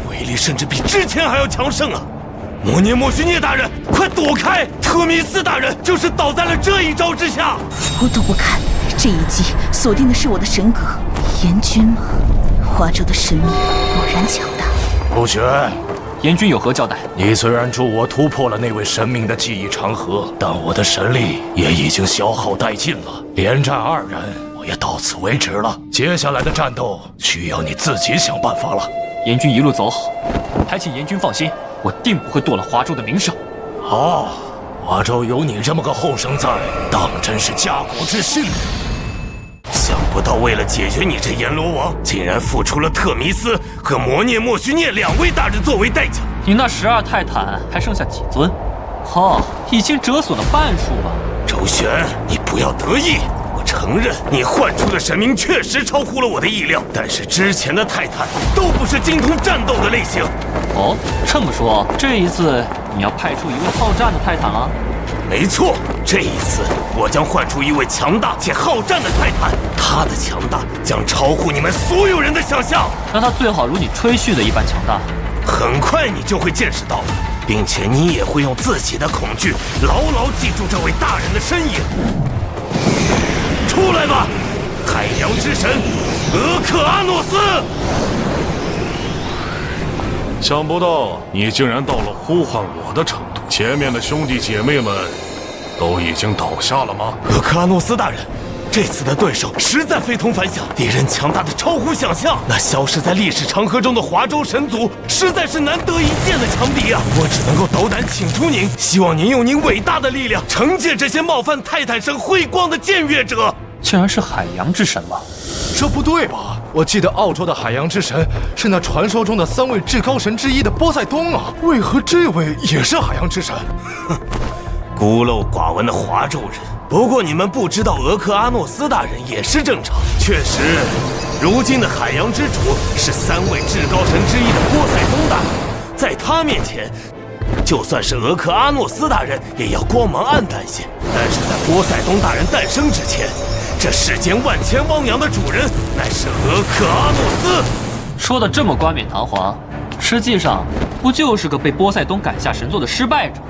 威力甚至比之前还要强盛啊！摩涅莫须涅大人，快躲开！特弥斯大人就是倒在了这一招之下。我躲不开，这一击锁定的是我的神格。阎君吗？华州的神秘果然强大。陆玄，阎君有何交代？你虽然助我突破了那位神明的记忆长河，但我的神力也已经消耗殆尽了，连战2人，我也到此为止了。接下来的战斗需要你自己想办法了。阎君一路走好，还请阎君放心，我定不会堕了华州的名声。好，华州有你这么个后生在，当真是家国之幸。想不到为了解决你这阎罗王，竟然付出了特弥斯和摩涅莫须涅2位大人作为代价。你那12泰坦还剩下几尊？已经折损了半数吧。周旋，你不要得意。我承认你唤出的神明确实超乎了我的意料，但是之前的泰坦都不是精通战斗的类型。哦，这么说，这一次你要派出一位好战的泰坦了？没错，这一次我将唤出一位强大且好战的泰坦，他的强大将超乎你们所有人的想象。那他最好如你吹嘘的一般强大。很快你就会见识到了，并且你也会用自己的恐惧牢牢记住这位大人的身影。出来吧，海洋之神俄克阿诺斯！想不到你竟然到了呼唤我的程度。前面的兄弟姐妹们都已经倒下了吗？俄克阿诺斯大人，这次的对手实在非同凡响，敌人强大的超乎想象。那消失在历史长河中的华州神族，实在是难得一见的强敌啊！我只能够斗胆请出您，希望您用您伟大的力量惩戒这些冒犯泰坦神辉光的僭越者。竟然是海洋之神吗？这不对吧？我记得澳洲的海洋之神是那传说中的3位至高神之一的波塞冬啊，为何这位也是海洋之神？哼，孤陋寡闻的华州人。不过你们不知道，俄克阿诺斯大人也是正常。确实，如今的海洋之主是3位至高神之一的波塞冬大人，在他面前，就算是俄克阿诺斯大人也要光芒暗淡些。但是在波塞冬大人诞生之前，这世间万千汪洋的主人乃是俄克阿诺斯。说的这么冠冕堂皇，实际上不就是个被波塞冬赶下神座的失败者？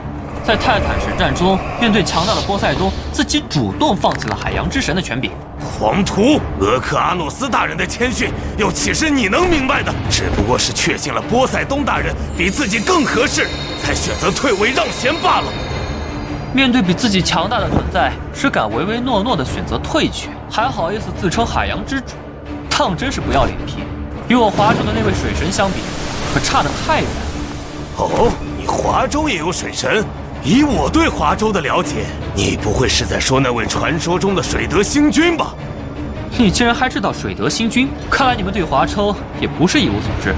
在泰坦神战中，面对强大的波塞冬，自己主动放弃了海洋之神的权柄。狂徒！俄克阿诺斯大人的谦逊，又岂是你能明白的？只不过是确信了波塞冬大人比自己更合适，才选择退位让贤罢了。面对比自己强大的存在，只敢唯唯诺诺地选择退却，还好意思自称海洋之主，当真是不要脸皮。与我华州的那位水神相比，可差得太远。哦，你华州也有水神？以我对华州的了解，你不会是在说那位传说中的水德星君吧？你竟然还知道水德星君，看来你们对华州也不是一无所知。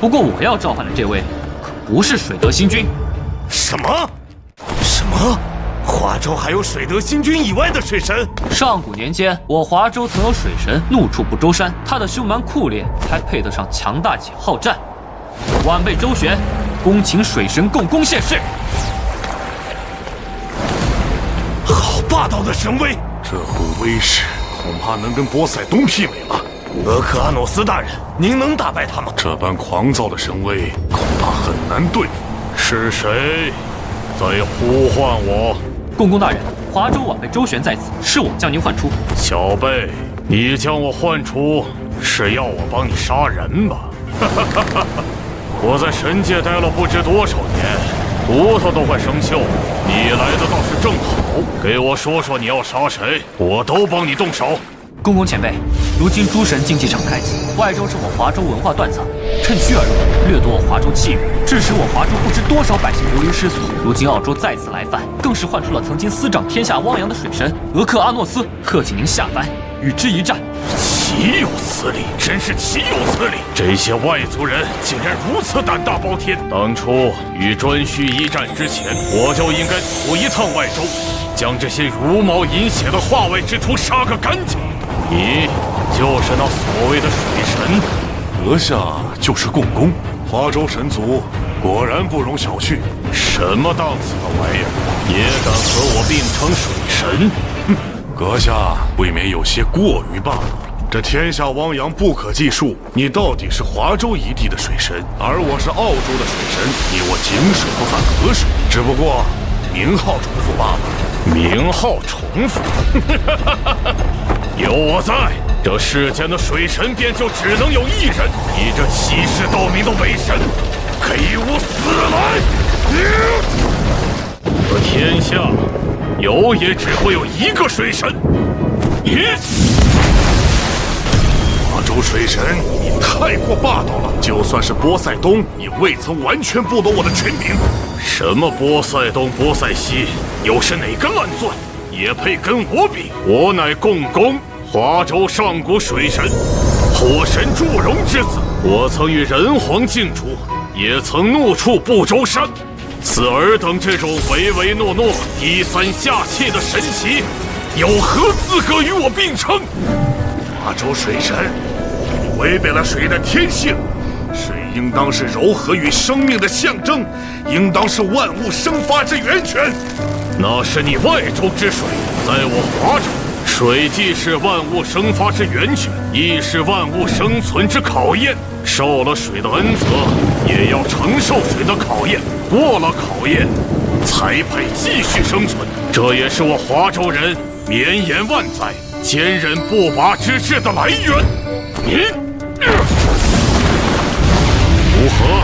不过我要召唤的这位，可不是水德星君。什么？华州还有水德星君以外的水神？上古年间，我华州曾有水神怒触不周山，他的凶蛮酷烈，才配得上强大且好战。晚辈周旋，恭请水神共工献世。好霸道的神威！这股威势恐怕能跟波塞冬媲美了。俄克阿诺斯大人，您能打败他吗？这般狂躁的神威，恐怕很难对付。是谁在呼唤我？共工大人，华州晚辈周旋在此，是我将您唤出。小辈，你将我唤出，是要我帮你杀人吧？我在神界待了不知多少年，骨头都快生锈了。你来的倒是正好，给我说说你要杀谁，我都帮你动手。公公前辈，如今诸神竞技场开启，外州是我华州文化断层，趁虚而入，掠夺我华州气运，致使我华州不知多少百姓流离失所。如今澳洲再次来犯，更是唤出了曾经司掌天下汪洋的水神俄克阿诺斯，特请您下凡与之一战。岂有此此理，真是岂有此理！这些外族人竟然如此胆大包天！当初与颛顼一战之前，我就应该走一趟外州，将这些茹毛饮血的化外之徒杀个干净。你就是那所谓的水神，阁下就是共工，华州神族果然不容小觑。什么档次的玩意儿，也敢和我并称水神？哼，阁下未免有些过于罢了。这天下汪洋不可计数，你到底是华州一地的水神，而我是澳洲的水神，你我井水不犯河水，只不过名号重复罢了。名号重复？有我在，这世间的水神便就只能有一人。你这欺世盗名的伪神，给我死来！这天下有也只会有一个水神，你。华州水神，你太过霸道了！就算是波塞冬，也未曾完全剥夺我的权柄。什么波塞冬、波塞西，又是哪根烂钻，也配跟我比？我乃共工，华州上古水神，火神祝融之子。我曾与人皇竞逐，也曾怒触不周山。此尔等这种唯唯诺诺、低三下气的神奇，有何资格与我并称？华州水神，你违背了水的天性。水应当是柔和与生命的象征，应当是万物生发之源泉。那是你外州之水，在我华州，水既是万物生发之源泉，亦是万物生存之考验。受了水的恩泽，也要承受水的考验。过了考验，才配继续生存。这也是我华州人绵延万载、坚韧不拔之志的来源。你。如何？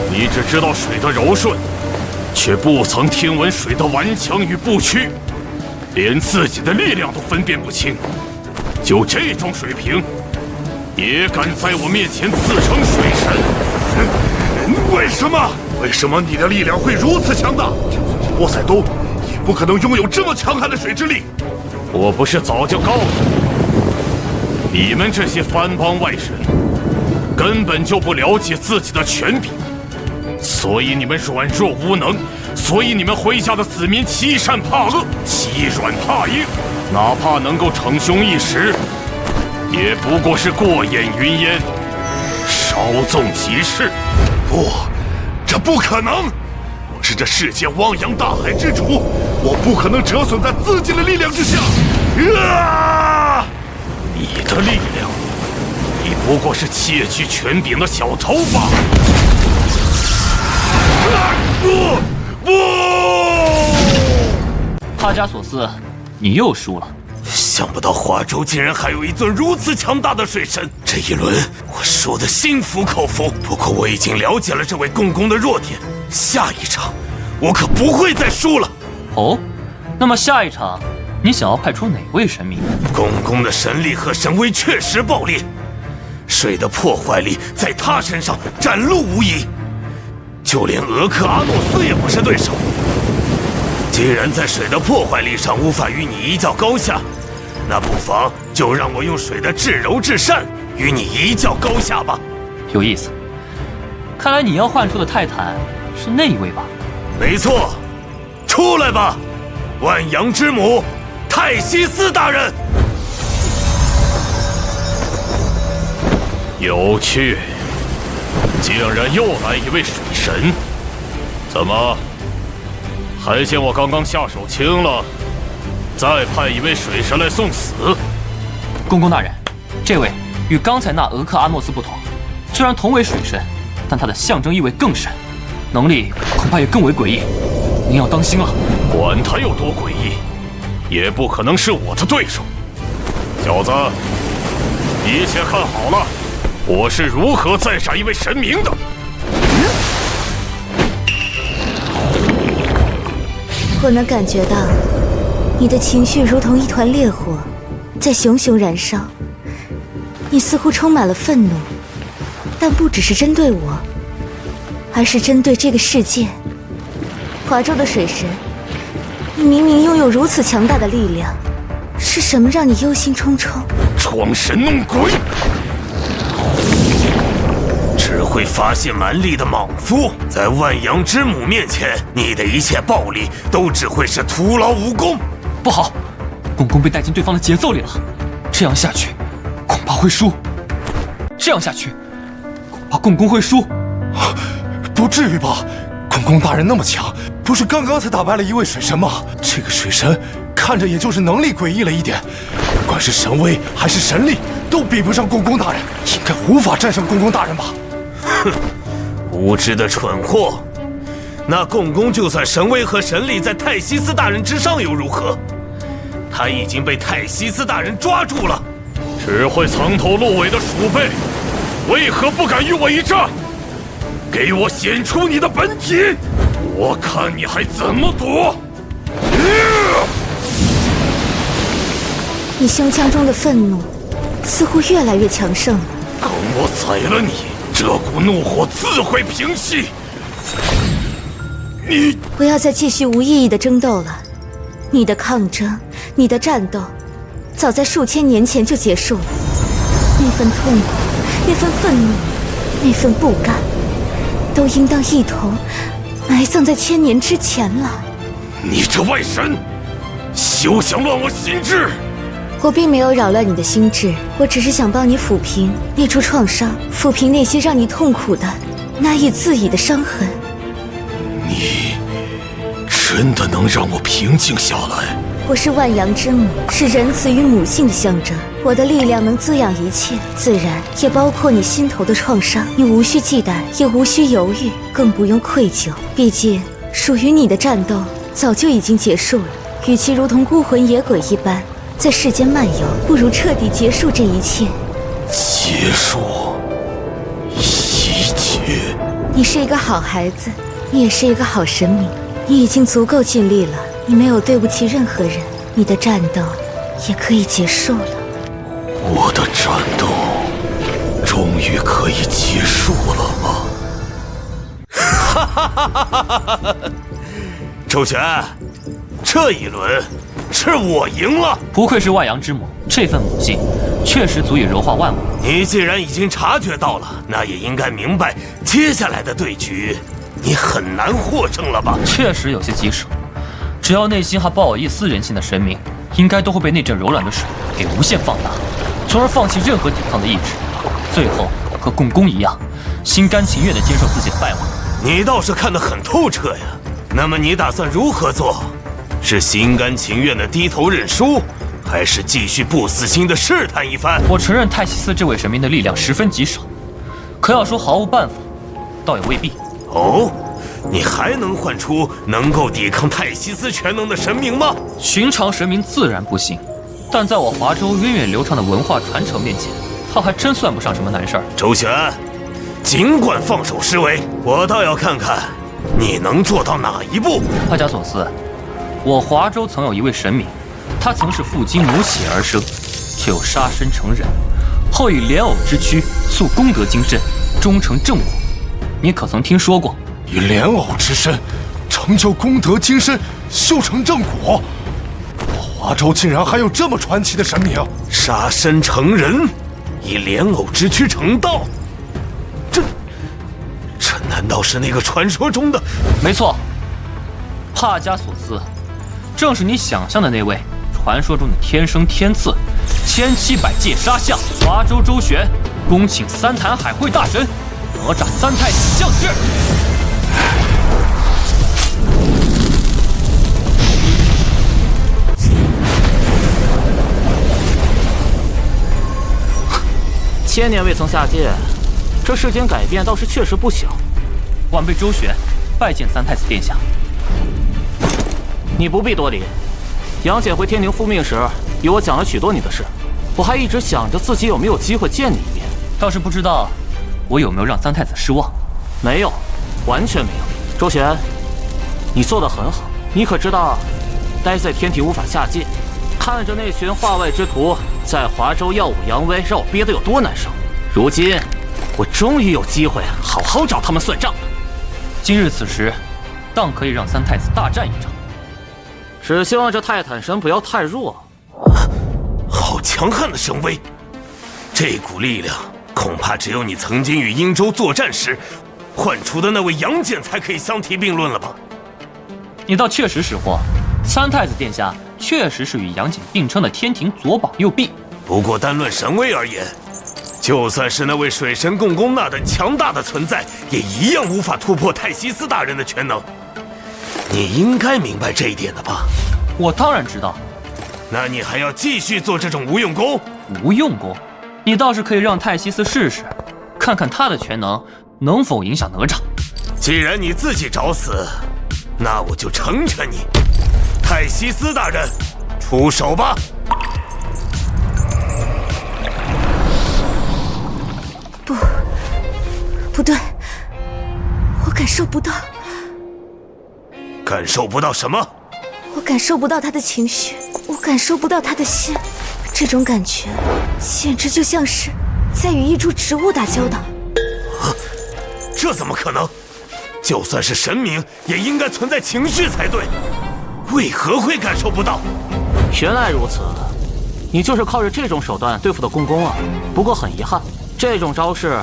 你只知道水的柔顺，却不曾听闻水的顽强与不屈，连自己的力量都分辨不清。就这种水平，也敢在我面前自称水神？为什么？为什么你的力量会如此强大？就算是波塞冬，也不可能拥有这么强悍的水之力。我不是早就告诉你，你们这些番邦外神根本就不了解自己的权柄，所以你们软弱无能，所以你们麾下的子民欺善怕恶，欺软怕硬，哪怕能够逞凶一时，也不过是过眼云烟，稍纵即逝。不，这不可能！我是这世界汪洋大海之主，我不可能折损在自己的力量之下。你的力量，你不过是窃取权柄的小偷吧？不！帕加索斯，你又输了。想不到华州竟然还有一尊如此强大的水神，这一轮我输得心服口服。不过我已经了解了这位共工的弱点，下一场我可不会再输了。哦，那么下一场你想要派出哪位神明？共工的神力和神威确实爆裂，水的破坏力在他身上展露无遗，就连俄克阿诺斯也不是对手。既然在水的破坏力上无法与你一较高下，那不妨就让我用水的至柔至善与你一较高下吧。有意思，看来你要唤出的泰坦是那一位吧？没错，出来吧，万阳之母泰西斯大人。有趣，竟然又来一位水神，怎么？还见我刚刚下手轻了，再派一位水神来送死？公公大人，这位与刚才那俄克阿诺斯不同，虽然同为水神，但他的象征意味更深，能力恐怕也更为诡异，您要当心了。管他有多诡异，也不可能是我的对手。小子，一切看好了，我是如何再杀一位神明的。我能感觉到你的情绪如同一团烈火，在熊熊燃烧。你似乎充满了愤怒，但不只是针对我，而是针对这个世界。华州的水神，你明明拥有如此强大的力量，是什么让你忧心忡忡？装神弄鬼，只会发泄蛮力的莽夫，在万阳之母面前，你的一切暴力都只会是徒劳无功。不好，公公被带进对方的节奏里了，这样下去，恐怕会输。这样下去，恐怕公公会输。不至于吧？公公大人那么强，不是刚刚才打败了一位水神吗？这个水神看着也就是能力诡异了一点，不管是神威还是神力，都比不上公公大人，应该无法战胜公公大人吧？哼，无知的蠢货！那共工就算神威和神力在泰西斯大人之上又如何？他已经被泰西斯大人抓住了。只会藏头露尾的鼠辈，为何不敢与我一战？给我显出你的本体，我看你还怎么躲！你胸腔中的愤怒似乎越来越强盛了。等我宰了你，这股怒火自会平息。你不要再继续无意义的争斗了，你的抗争，你的战斗，早在数千年前就结束了。那份痛苦，那份愤怒，那份不甘，都应当一同埋葬在千年之前了。你这外神，休想乱我心智！我并没有扰乱你的心智，我只是想帮你抚平那处创伤，抚平那些让你痛苦的、难以自已的伤痕。你真的能让我平静下来？我是万阳之母，是仁慈与母性的象征。我的力量能滋养一切，自然也包括你心头的创伤。你无需忌惮，也无需犹豫，更不用愧疚。毕竟，属于你的战斗早就已经结束了。与其如同孤魂野鬼一般在世间漫游，不如彻底结束这一切。结束一切。你是一个好孩子，你也是一个好神明。你已经足够尽力了，你没有对不起任何人，你的战斗也可以结束了。我的战斗终于可以结束了吗？哈哈哈哈哈哈！周旋，这一轮是我赢了。不愧是万阳之母，这份母性确实足以柔化万物。你既然已经察觉到了，那也应该明白接下来的对局你很难获胜了吧？确实有些棘手，只要内心还抱有一丝人性的神明，应该都会被那阵柔软的水给无限放大，从而放弃任何抵抗的意志，最后和共工一样，心甘情愿地接受自己的败亡。你倒是看得很透彻呀。那么你打算如何做？是心甘情愿地低头认输，还是继续不死心地试探一番？我承认泰西斯这位神明的力量十分棘手，可要说毫无办法，倒也未必。哦，你还能唤出能够抵抗泰西斯全能的神明吗？寻常神明自然不行，但在我华州源远流长的文化传承面前，他还真算不上什么难事儿。周旋，尽管放手施为，我倒要看看你能做到哪一步。帕加索斯，我华州曾有一位神明，他曾是父精母血而生，却又杀身成人，后以莲藕之躯塑功德金身，终成正果。你可曾听说过？以莲藕之身成就功德金身，修成正果。华州竟然还有这么传奇的神明！杀身成人，以莲藕之躯成道，这难道是那个传说中的？没错，帕加索斯，正是你想象的那位传说中的天生天赐1700戒杀相。华州周旋，恭请三坛海会大神哪吒三太子降世。千年未曾下界，这世间改变倒是确实不小。晚辈周旋，拜见三太子殿下。你不必多礼。杨戬回天庭复命时，与我讲了许多你的事，我还一直想着自己有没有机会见你一面。倒是不知道我有没有让三太子失望？没有，完全没有。周旋，你做得很好。你可知道，待在天庭无法下界，看着那群化外之徒在华州耀武扬威，让我憋得有多难受。如今，我终于有机会好好找他们算账了。今日此时，当可以让三太子大战一场。只希望这泰坦神不要太弱。好强悍的神威！这股力量恐怕只有你曾经与殷周作战时唤出的那位杨戬才可以相提并论了吧？你倒确实识货，三太子殿下确实是与杨戬并称的天庭左膀右臂。不过单论神威而言，就算是那位水神共工那等强大的存在，也一样无法突破太西斯大人的全能。你应该明白这一点的吧？我当然知道。那你还要继续做这种无用功？无用功？你倒是可以让太西斯试试，看看他的全能能否影响哪吒。既然你自己找死，那我就成全你。太西斯大人，出手吧！不对，我感受不到。感受不到什么？我感受不到他的情绪，我感受不到他的心。这种感觉，简直就像是在与一株植物打交道。这怎么可能？就算是神明，也应该存在情绪才对，为何会感受不到？原来如此，你就是靠着这种手段对付的共工啊。不过很遗憾，这种招式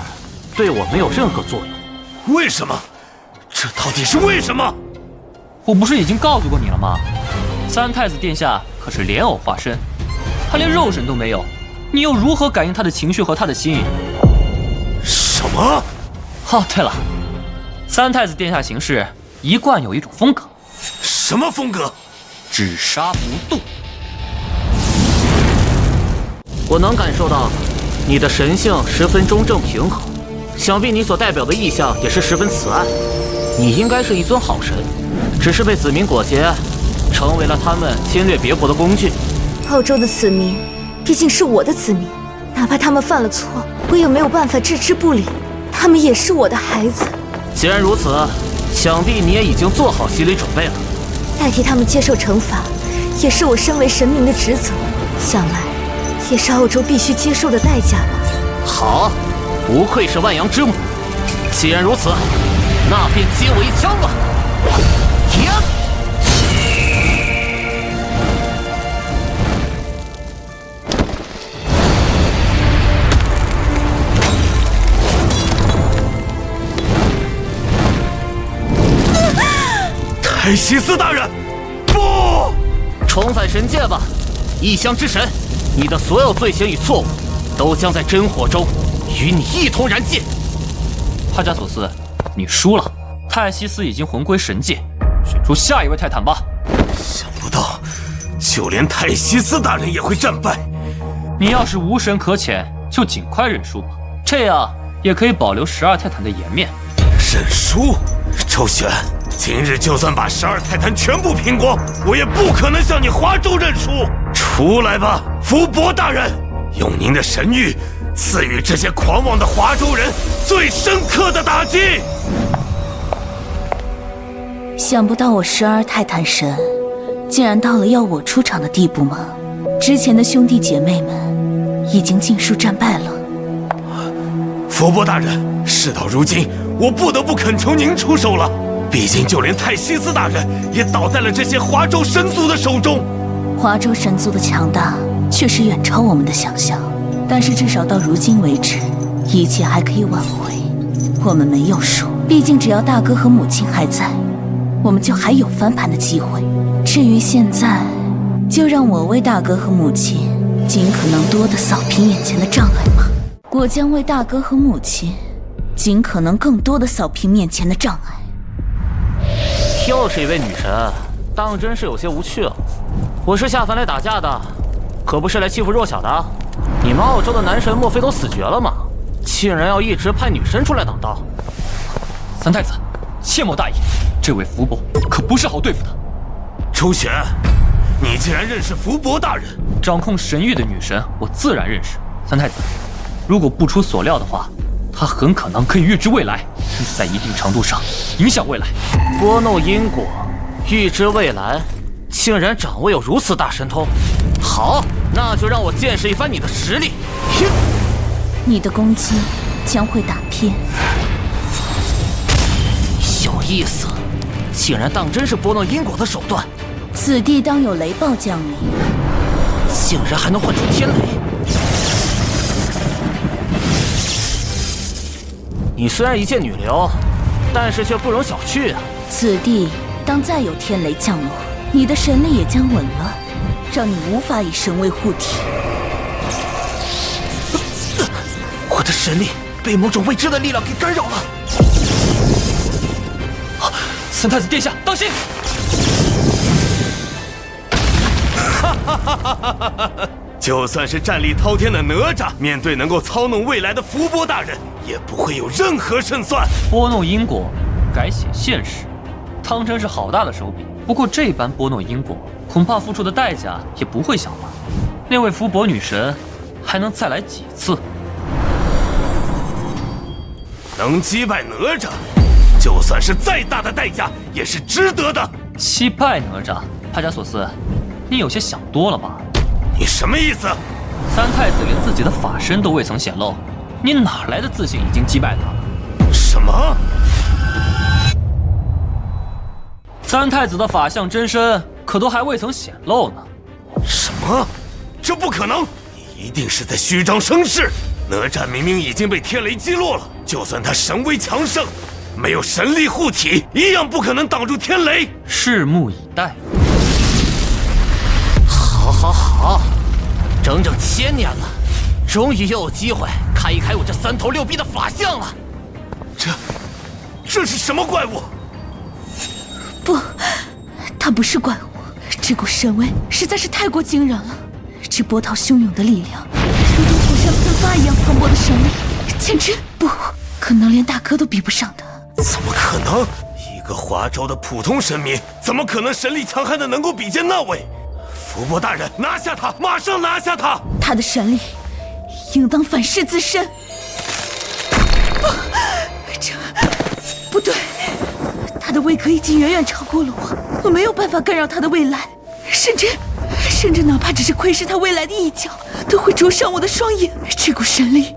对我没有任何作用。为什么？这到底是为什么？我不是已经告诉过你了吗？三太子殿下可是莲藕化身，他连肉身都没有，你又如何感应他的情绪和他的心？什么？哦，对了，三太子殿下行事一贯有一种风格。什么风格？只杀不渡。我能感受到你的神性十分中正平和，想必你所代表的意象也是十分慈爱。你应该是一尊好神，只是被子民裹挟，成为了他们侵略别国的工具。澳洲的子民毕竟是我的子民，哪怕他们犯了错，我也没有办法置之不理。他们也是我的孩子。既然如此，想必你也已经做好心理准备了。代替他们接受惩罚，也是我身为神明的职责。想来，也是澳洲必须接受的代价吧。好，不愧是万阳之母。既然如此，那便接我一枪吧。太西斯大人，不！重返神界吧，异乡之神！你的所有罪行与错误，都将在真火中与你一同燃尽。帕加索斯，你输了。泰西斯已经魂归神界，选出下一位泰坦吧。想不到，就连泰西斯大人也会战败。你要是无神可遣，就尽快认输吧，这样也可以保留12泰坦的颜面。认输？周旋。今日就算把12泰坦全部拼光，我也不可能向你华州认输。出来吧，福伯大人，用您的神谕赐予这些狂妄的华州人最深刻的打击。想不到我12泰坦神竟然到了要我出场的地步吗？之前的兄弟姐妹们已经尽数战败了。福伯大人，事到如今，我不得不恳求您出手了。毕竟，就连泰西斯大人也倒在了这些华州神族的手中。华州神族的强大确实远超我们的想象，但是至少到如今为止，一切还可以挽回。我们没有输，毕竟只要大哥和母亲还在，我们就还有翻盘的机会。至于现在，就让我为大哥和母亲尽可能多的扫平眼前的障碍吧。我将为大哥和母亲尽可能更多的扫平面前的障碍。又是一位女神，当真是有些无趣了。我是下凡来打架的，可不是来欺负弱小的。你们澳洲的男神莫非都死绝了吗？竟然要一直派女神出来挡道。三太子，切莫大意，这位福伯可不是好对付的。周旋，你竟然认识福伯大人？掌控神域的女神，我自然认识。三太子，如果不出所料的话，他很可能可以预知未来，甚至在一定程度上影响未来。拨弄因果，预知未来，竟然掌握有如此大神通。好，那就让我见识一番你的实力。你的攻击将会打偏。有意思，竟然当真是拨弄因果的手段。此地当有雷暴降临，竟然还能唤出天雷。你虽然一介女流，但是却不容小觑啊。此地当再有天雷降落，你的神力也将紊乱，让你无法以神位护体。我的神力被某种未知的力量给干扰了。三太子殿下，当心！就算是战力滔天的哪吒，面对能够操弄未来的伏波大人，也不会有任何胜算。拨弄因果，改写现实，汤真是好大的手笔。不过这般拨弄因果，恐怕付出的代价也不会小吧？那位伏波女神还能再来几次？能击败哪吒，就算是再大的代价也是值得的。击败哪吒，帕加索斯，你有些想多了吧？你什么意思？三太子连自己的法身都未曾显露，你哪来的自信已经击败他了？什么？三太子的法相真身可都还未曾显露呢。什么？这不可能！你一定是在虚张声势。哪吒明明已经被天雷击落了，就算他神威强盛，没有神力护体，一样不可能挡住天雷。拭目以待。好，整整1000年了，终于又有机会开一开我这3头6臂的法相了。这是什么怪物？不，它不是怪物，这股神威实在是太过惊人了。这波涛汹涌的力量，如同火山喷发一样磅礴的神力，简直不可能连大哥都比不上的。怎么可能？一个华州的普通神明，怎么可能神力强悍的能够比肩那位？伏波大人，拿下他！马上拿下他！他的神力应当反噬自身。这不对，他的位格已经远远超过了我没有办法干扰他的未来，甚至哪怕只是窥视他未来的一角，都会灼伤我的双眼。这股神力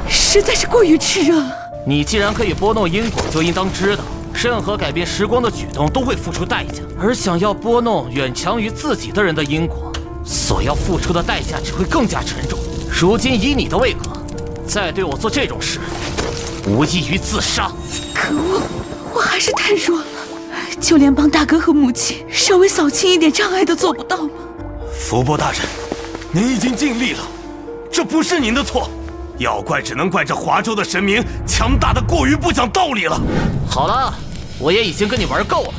实在是过于炽热了。你既然可以拨弄因果，就应当知道，任何改变时光的举动都会付出代价，而想要拨弄远强于自己的人的因果，所要付出的代价只会更加沉重。如今以你的位格，再对我做这种事，无异于自杀。可恶，我还是太弱了，就连帮大哥和母亲稍微扫清一点障碍都做不到吗？伏波大人，您已经尽力了，这不是您的错。要怪只能怪这华州的神明强大的过于不讲道理了。好了，我也已经跟你玩够了，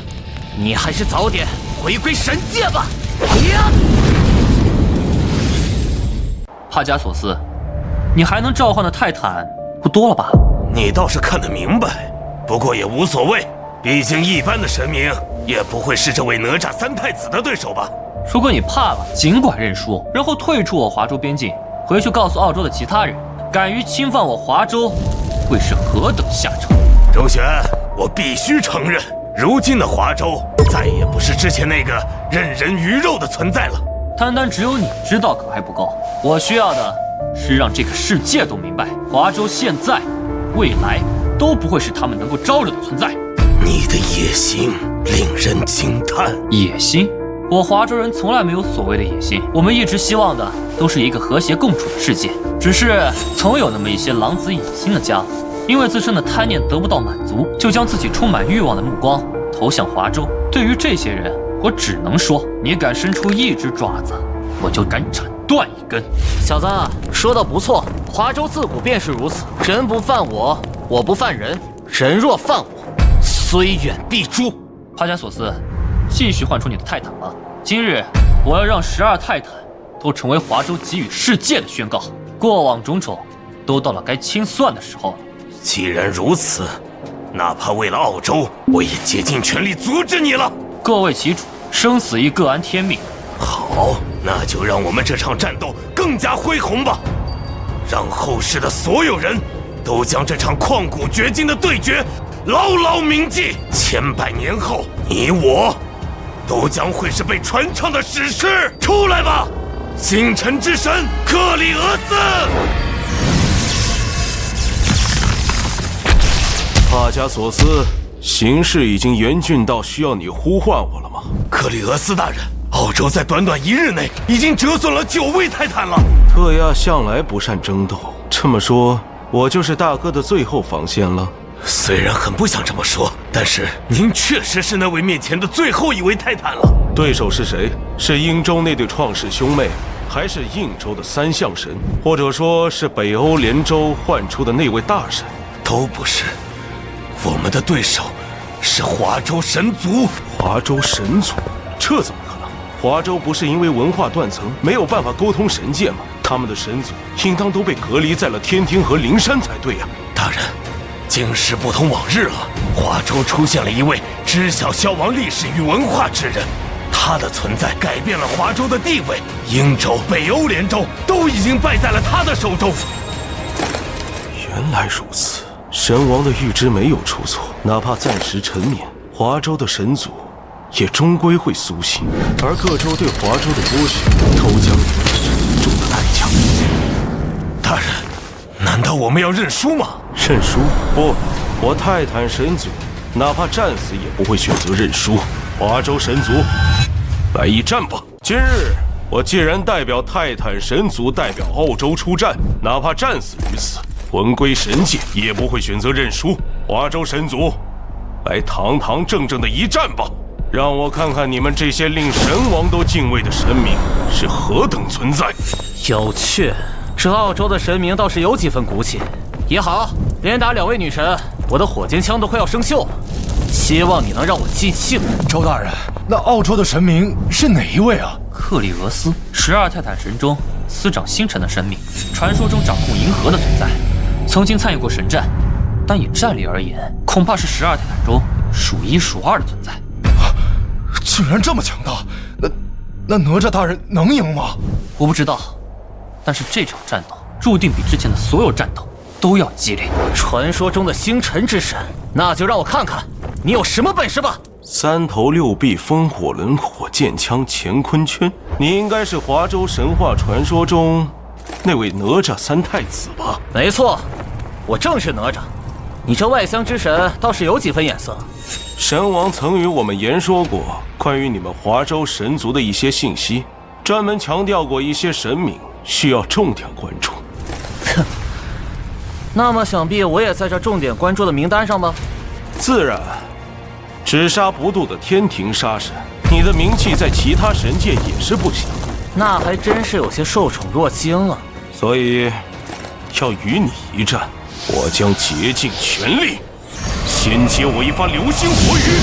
你还是早点回归神界吧。帕加索斯，你还能召唤的泰坦不多了吧？你倒是看得明白，不过也无所谓，毕竟一般的神明也不会是这位哪吒三太子的对手吧。如果你怕了，尽管认输，然后退出我华州边境，回去告诉澳洲的其他人，敢于侵犯我华州，会是何等下场？周旋，我必须承认，如今的华州再也不是之前那个任人鱼肉的存在了。单只有你知道可还不够，我需要的是让这个世界都明白，华州现在、未来都不会是他们能够招惹的存在。你的野心令人惊叹。野心？我华州人从来没有所谓的野心，我们一直希望的都是一个和谐共处的世界。只是总有那么一些狼子野心的家伙，因为自身的贪念得不到满足，就将自己充满欲望的目光投向华州。对于这些人，我只能说，你敢伸出一只爪子，我就敢斩断一根。小子，说得不错，华州自古便是如此，人不犯我，我不犯人，人若犯我，虽远必诛。帕加索斯，继续唤出你的泰坦吧。今日我要让12泰坦都成为华州给予世界的宣告，过往种种都到了该清算的时候了。既然如此，哪怕为了澳洲，我也竭尽全力阻止你了。各为其主，生死亦各安天命。好，那就让我们这场战斗更加恢宏吧，让后世的所有人都将这场旷古绝今的对决牢牢铭记。千百年后，你我都将会是被传唱的史诗。出来吧，星辰之神克里俄斯！帕加索斯，形势已经严峻到需要你呼唤我了吗？克里俄斯大人，澳洲在短短1日内已经折损了9位泰坦了。特亚向来不善争斗，这么说，我就是大哥的最后防线了。虽然很不想这么说，但是您确实是那位面前的最后一位泰坦了。对手是谁？是英州那对创世兄妹，还是印州的三相神，或者说是北欧连州唤出的那位大神？都不是，我们的对手是华州神族。华州神族？这怎么可能？华州不是因为文化断层没有办法沟通神界吗？他们的神族应当都被隔离在了天庭和灵山才对呀。大人，今时不同往日了，华州出现了一位知晓消亡历史与文化之人，他的存在改变了华州的地位，英州、北欧连州都已经败在了他的手中。原来如此，神王的预知没有出错，哪怕暂时沉眠，华州的神族也终归会苏醒，而各州对华州的剥削都将有着沉重的代价。大人，难道我们要认输吗？认输？不，我泰坦神族哪怕战死也不会选择认输。华州神族，来一战吧！今日我既然代表泰坦神族代表澳洲出战，哪怕战死于此，魂归神界也不会选择认输。华州神族，来堂堂正正的一战吧！让我看看你们这些令神王都敬畏的神明是何等存在。有趣，这澳洲的神明倒是有几分骨气。也好，连打2位女神，我的火箭枪都快要生锈了。希望你能让我尽兴。周大人，那澳洲的神明是哪一位啊？克里俄斯，12泰坦神中司掌星辰的神明，传说中掌控银河的存在，曾经参与过神战，但以战力而言，恐怕是12泰坦中数1数2的存在。竟然这么强大，那哪吒大人能赢吗？我不知道，但是这场战斗注定比之前的所有战斗都要激烈。传说中的星辰之神，那就让我看看你有什么本事吧。3头6臂风火轮火箭枪乾坤圈，你应该是华州神话传说中那位哪吒3太子吧？没错，我正是哪吒。你这外乡之神倒是有几分眼色。神王曾与我们言说过关于你们华州神族的一些信息，专门强调过一些神明需要重点关注。哼，那么想必我也在这重点关注的名单上吧？自然，只杀不渡的天庭杀神，你的名气在其他神界也是不小。那还真是有些受宠若惊啊。所以，要与你一战，我将竭尽全力。先接我一发流星火雨！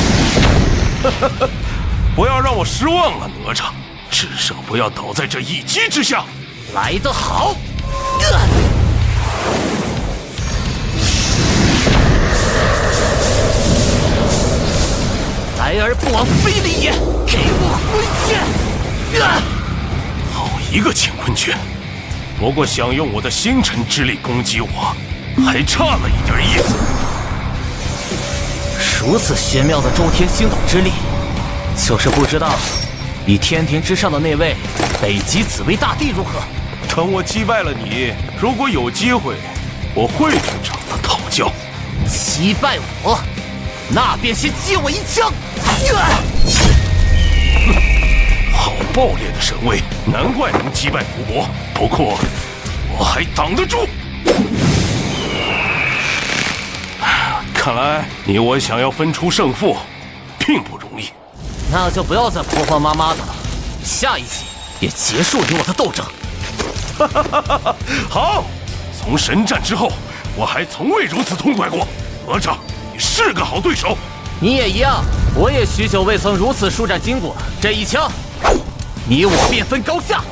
不要让我失望了，哪吒，至少不要倒在这一击之下。来得好！来而不往非礼也，给我回去！好一个乾坤圈！不过想用我的星辰之力攻击我，还差了一点意思。如此玄妙的周天星斗之力，就是不知道比天庭之上的那位北极紫薇大帝如何。等我击败了你，如果有机会，我会去找他讨教。击败我，那便先接我一枪！好爆裂的神威，难怪能击败伏魔。不过我还挡得住。看来你我想要分出胜负，并不容易。那就不要再婆婆妈妈的了，下一集也结束你我的斗争。好，从神战之后，我还从未如此痛快过。哪吒，你是个好对手。你也一样，我也许久未曾如此舒展筋骨。这一枪，你我便分高下。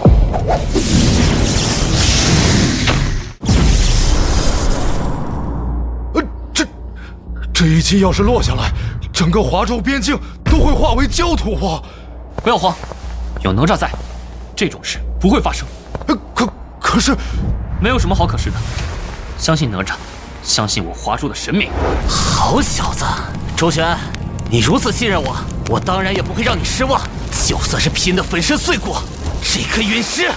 这一击要是落下来，整个华州边境都会化为焦土啊！不要慌，有哪吒在，这种事不会发生。可是，没有什么好可是的。相信哪吒，相信我华州的神明。好小子，周旋，你如此信任我，我当然也不会让你失望。就算是拼得粉身碎骨，这颗陨石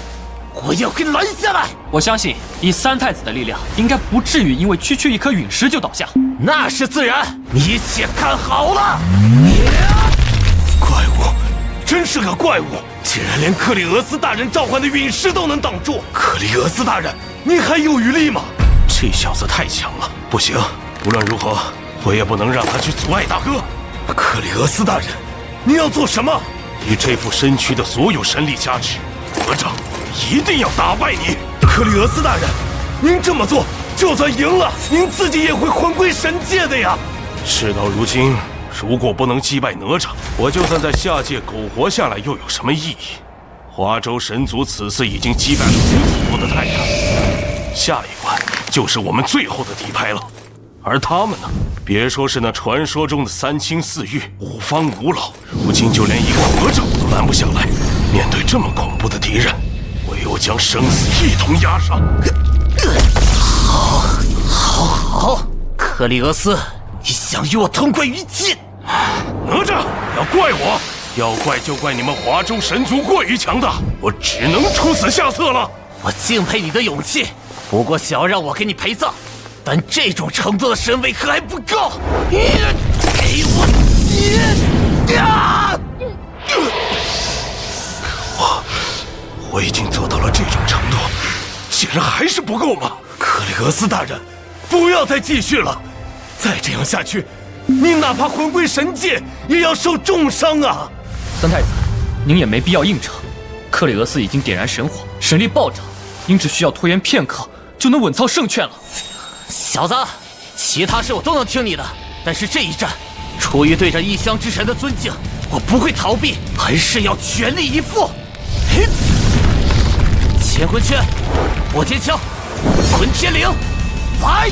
我也要给拦下来。我相信以3太子的力量，应该不至于因为区区一颗陨石就倒下。那是自然，你且看好了。怪物，真是个怪物！竟然连克里俄斯大人召唤的陨石都能挡住！克里俄斯大人，你还有余力吗？这小子太强了，不行，无论如何，我也不能让他去阻碍大哥。克里俄斯大人，你要做什么？以这副身躯的所有神力加持，哪吒一定要打败你。克里俄斯大人，您这么做，就算赢了，您自己也会魂归神界的呀。事到如今，如果不能击败哪吒，我就算在下界苟活下来又有什么意义？华州神族此次已经击败了如此多的泰坦，下一关就是我们最后的底牌了。而他们呢？别说是那传说中的三清四御、五方五老，如今就连一个哪吒都拦不下来。面对这么恐怖的敌人，唯有将生死一同押上。好，克里俄斯，你想与我同归于尽？哪吒，要怪我，要怪就怪你们华州神族过于强大，我只能出此下策了。我敬佩你的勇气，不过想要让我给你陪葬，但这种程度的神威可还不够。给我我已经做到了这种程度，竟然还是不够吗？克里俄斯大人，不要再继续了，再这样下去，您哪怕魂归神界，也要受重伤啊！三太子，您也没必要硬撑。克里俄斯已经点燃神火，神力暴涨，您只需要拖延片刻，就能稳操胜券了。小子，其他事我都能听你的，但是这一战，出于对这异乡之神的尊敬，我不会逃避，还是要全力以赴。乾坤圈，火尖枪，混天绫，来！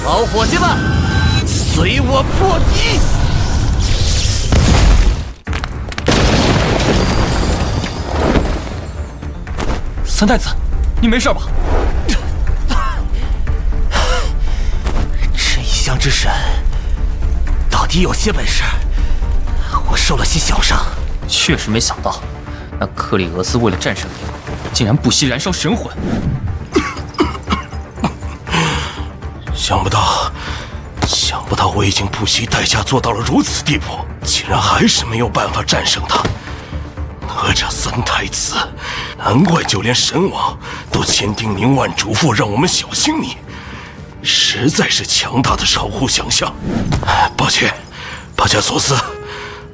老伙计们，随我破敌！三太子，你没事吧？这异乡之神到底有些本事，我受了些小伤。确实没想到，那克里俄斯为了战胜你，竟然不惜燃烧神魂。想不到我已经不惜代价做到了如此地步，竟然还是没有办法战胜他。哪吒三太子，难怪就连神王都千叮咛万嘱咐让我们小心你，实在是强大的超乎想象。抱歉，巴加索斯，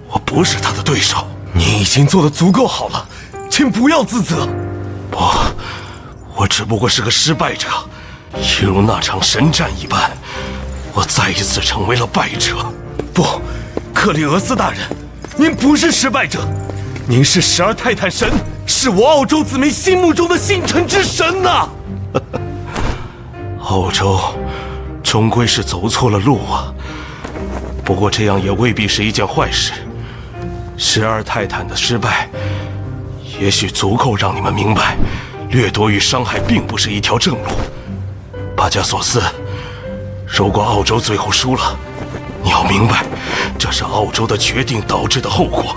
我不是他的对手。你已经做得足够好了，请不要自责。我只不过是个失败者，一如那场神战一般，我再一次成为了败者。不，克里俄斯大人，您不是失败者，您是12泰坦神，是我澳洲子民心目中的星辰之神呐！澳洲终归是走错了路啊，不过这样也未必是一件坏事。12泰坦的失败，也许足够让你们明白，掠夺与伤害并不是一条正路。巴加索斯，如果澳洲最后输了，你要明白，这是澳洲的决定导致的后果。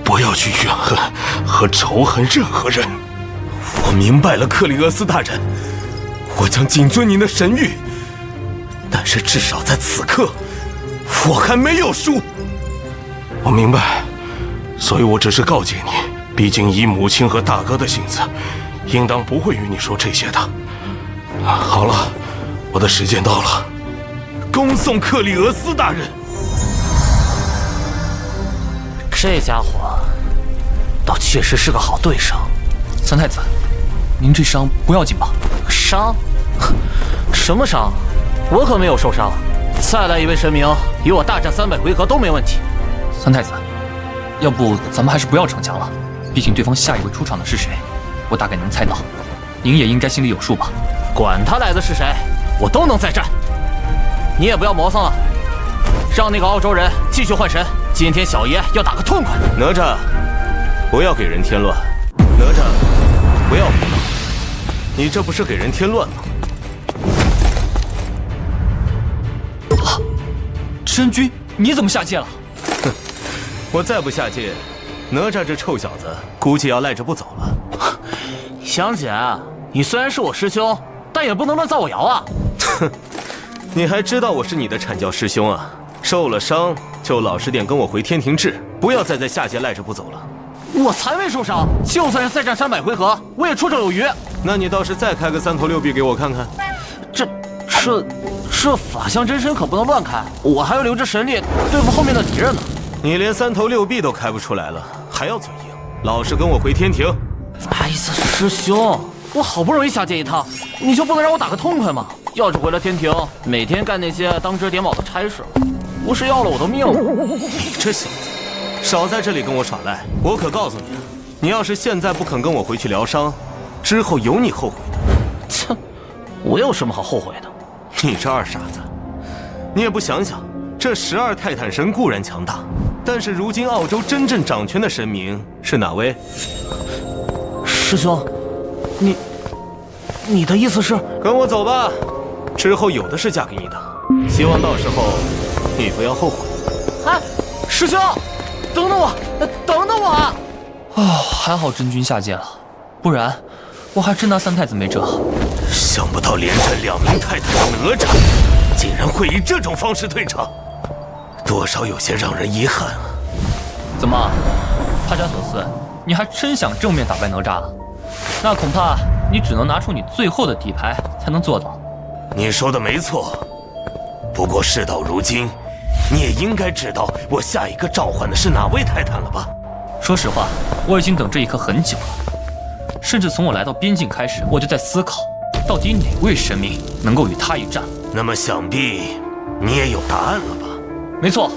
不要去怨恨和仇恨任何人。我明白了，克里俄斯大人，我将谨遵您的神谕。但是至少在此刻，我还没有输。我明白，所以我只是告诫你，毕竟以母亲和大哥的性子，应当不会与你说这些的。好了，我的时间到了。恭送克里俄斯大人。这家伙倒确实是个好对手。三太子，您这伤不要紧吧？伤？什么伤？我可没有受伤。再来一位神明，与我大战300回合都没问题。三太子，要不咱们还是不要逞强了，毕竟对方下一位出场的是谁，我大概能猜到，您也应该心里有数吧？管他来的是谁，我都能再战。你也不要磨蹭了，让那个澳洲人继续换神。今天小爷要打个痛快。哪吒，不要给人添乱。哪吒，不要胡闹，你这不是给人添乱吗？真君，你怎么下界了？哼，我再不下界，哪吒这臭小子估计要赖着不走了。香姐，你虽然是我师兄，但也不能乱造我谣啊！哼，你还知道我是你的阐教师兄啊？受了伤就老实点跟我回天庭治，不要再在下界赖着不走了。我才没受伤，就算是再战300回合，我也绰绰有余。那你倒是再开个3头6臂给我看看。这法相真身可不能乱开，我还要留着神力对付后面的敌人呢。你连3头6臂都开不出来了，还要嘴硬？老实跟我回天庭。哎呀，师兄，我好不容易下界一趟，你就不能让我打个痛快吗？要是回了天庭，每天干那些当值点卯的差事，不是要了我的命吗？你这小子，少在这里跟我耍赖！我可告诉你，你要是现在不肯跟我回去疗伤，之后有你后悔的。切，我有什么好后悔的？你这二傻子，你也不想想，这12泰坦神固然强大，但是如今澳洲真正掌权的神明是哪位？师兄，你的意思是？跟我走吧，之后有的是嫁给你的，希望到时候你不要后悔。哎，师兄，等等我，等等我啊！还好真君下界了，不然我还真拿3太子没辙。想不到连战2名泰坦的哪吒，竟然会以这种方式退场，多少有些让人遗憾啊。怎么，帕加索斯，你还真想正面打败哪吒了？那恐怕你只能拿出你最后的底牌才能做到。你说的没错，不过事到如今，你也应该知道我下一个召唤的是哪位泰坦了吧？说实话，我已经等这一刻很久了，甚至从我来到边境开始，我就在思考，到底哪位神明能够与他一战。那么想必你也有答案了吧？没错，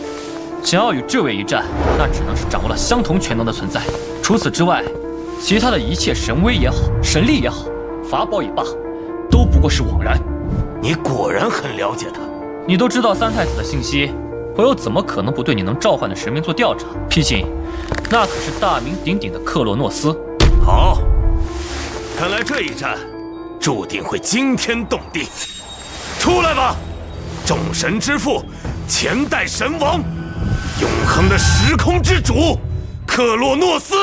想要与这位一战，那只能是掌握了相同全能的存在。除此之外，其他的一切神威也好，神力也好，法宝也罢，都不过是枉然。你果然很了解他。你都知道3太子的信息，我又怎么可能不对你能召唤的神明做调查？毕竟，那可是大名鼎鼎的克洛诺斯。好，看来这一战注定会惊天动地。出来吧，众神之父，前代神王，永恒的时空之主，克洛诺斯。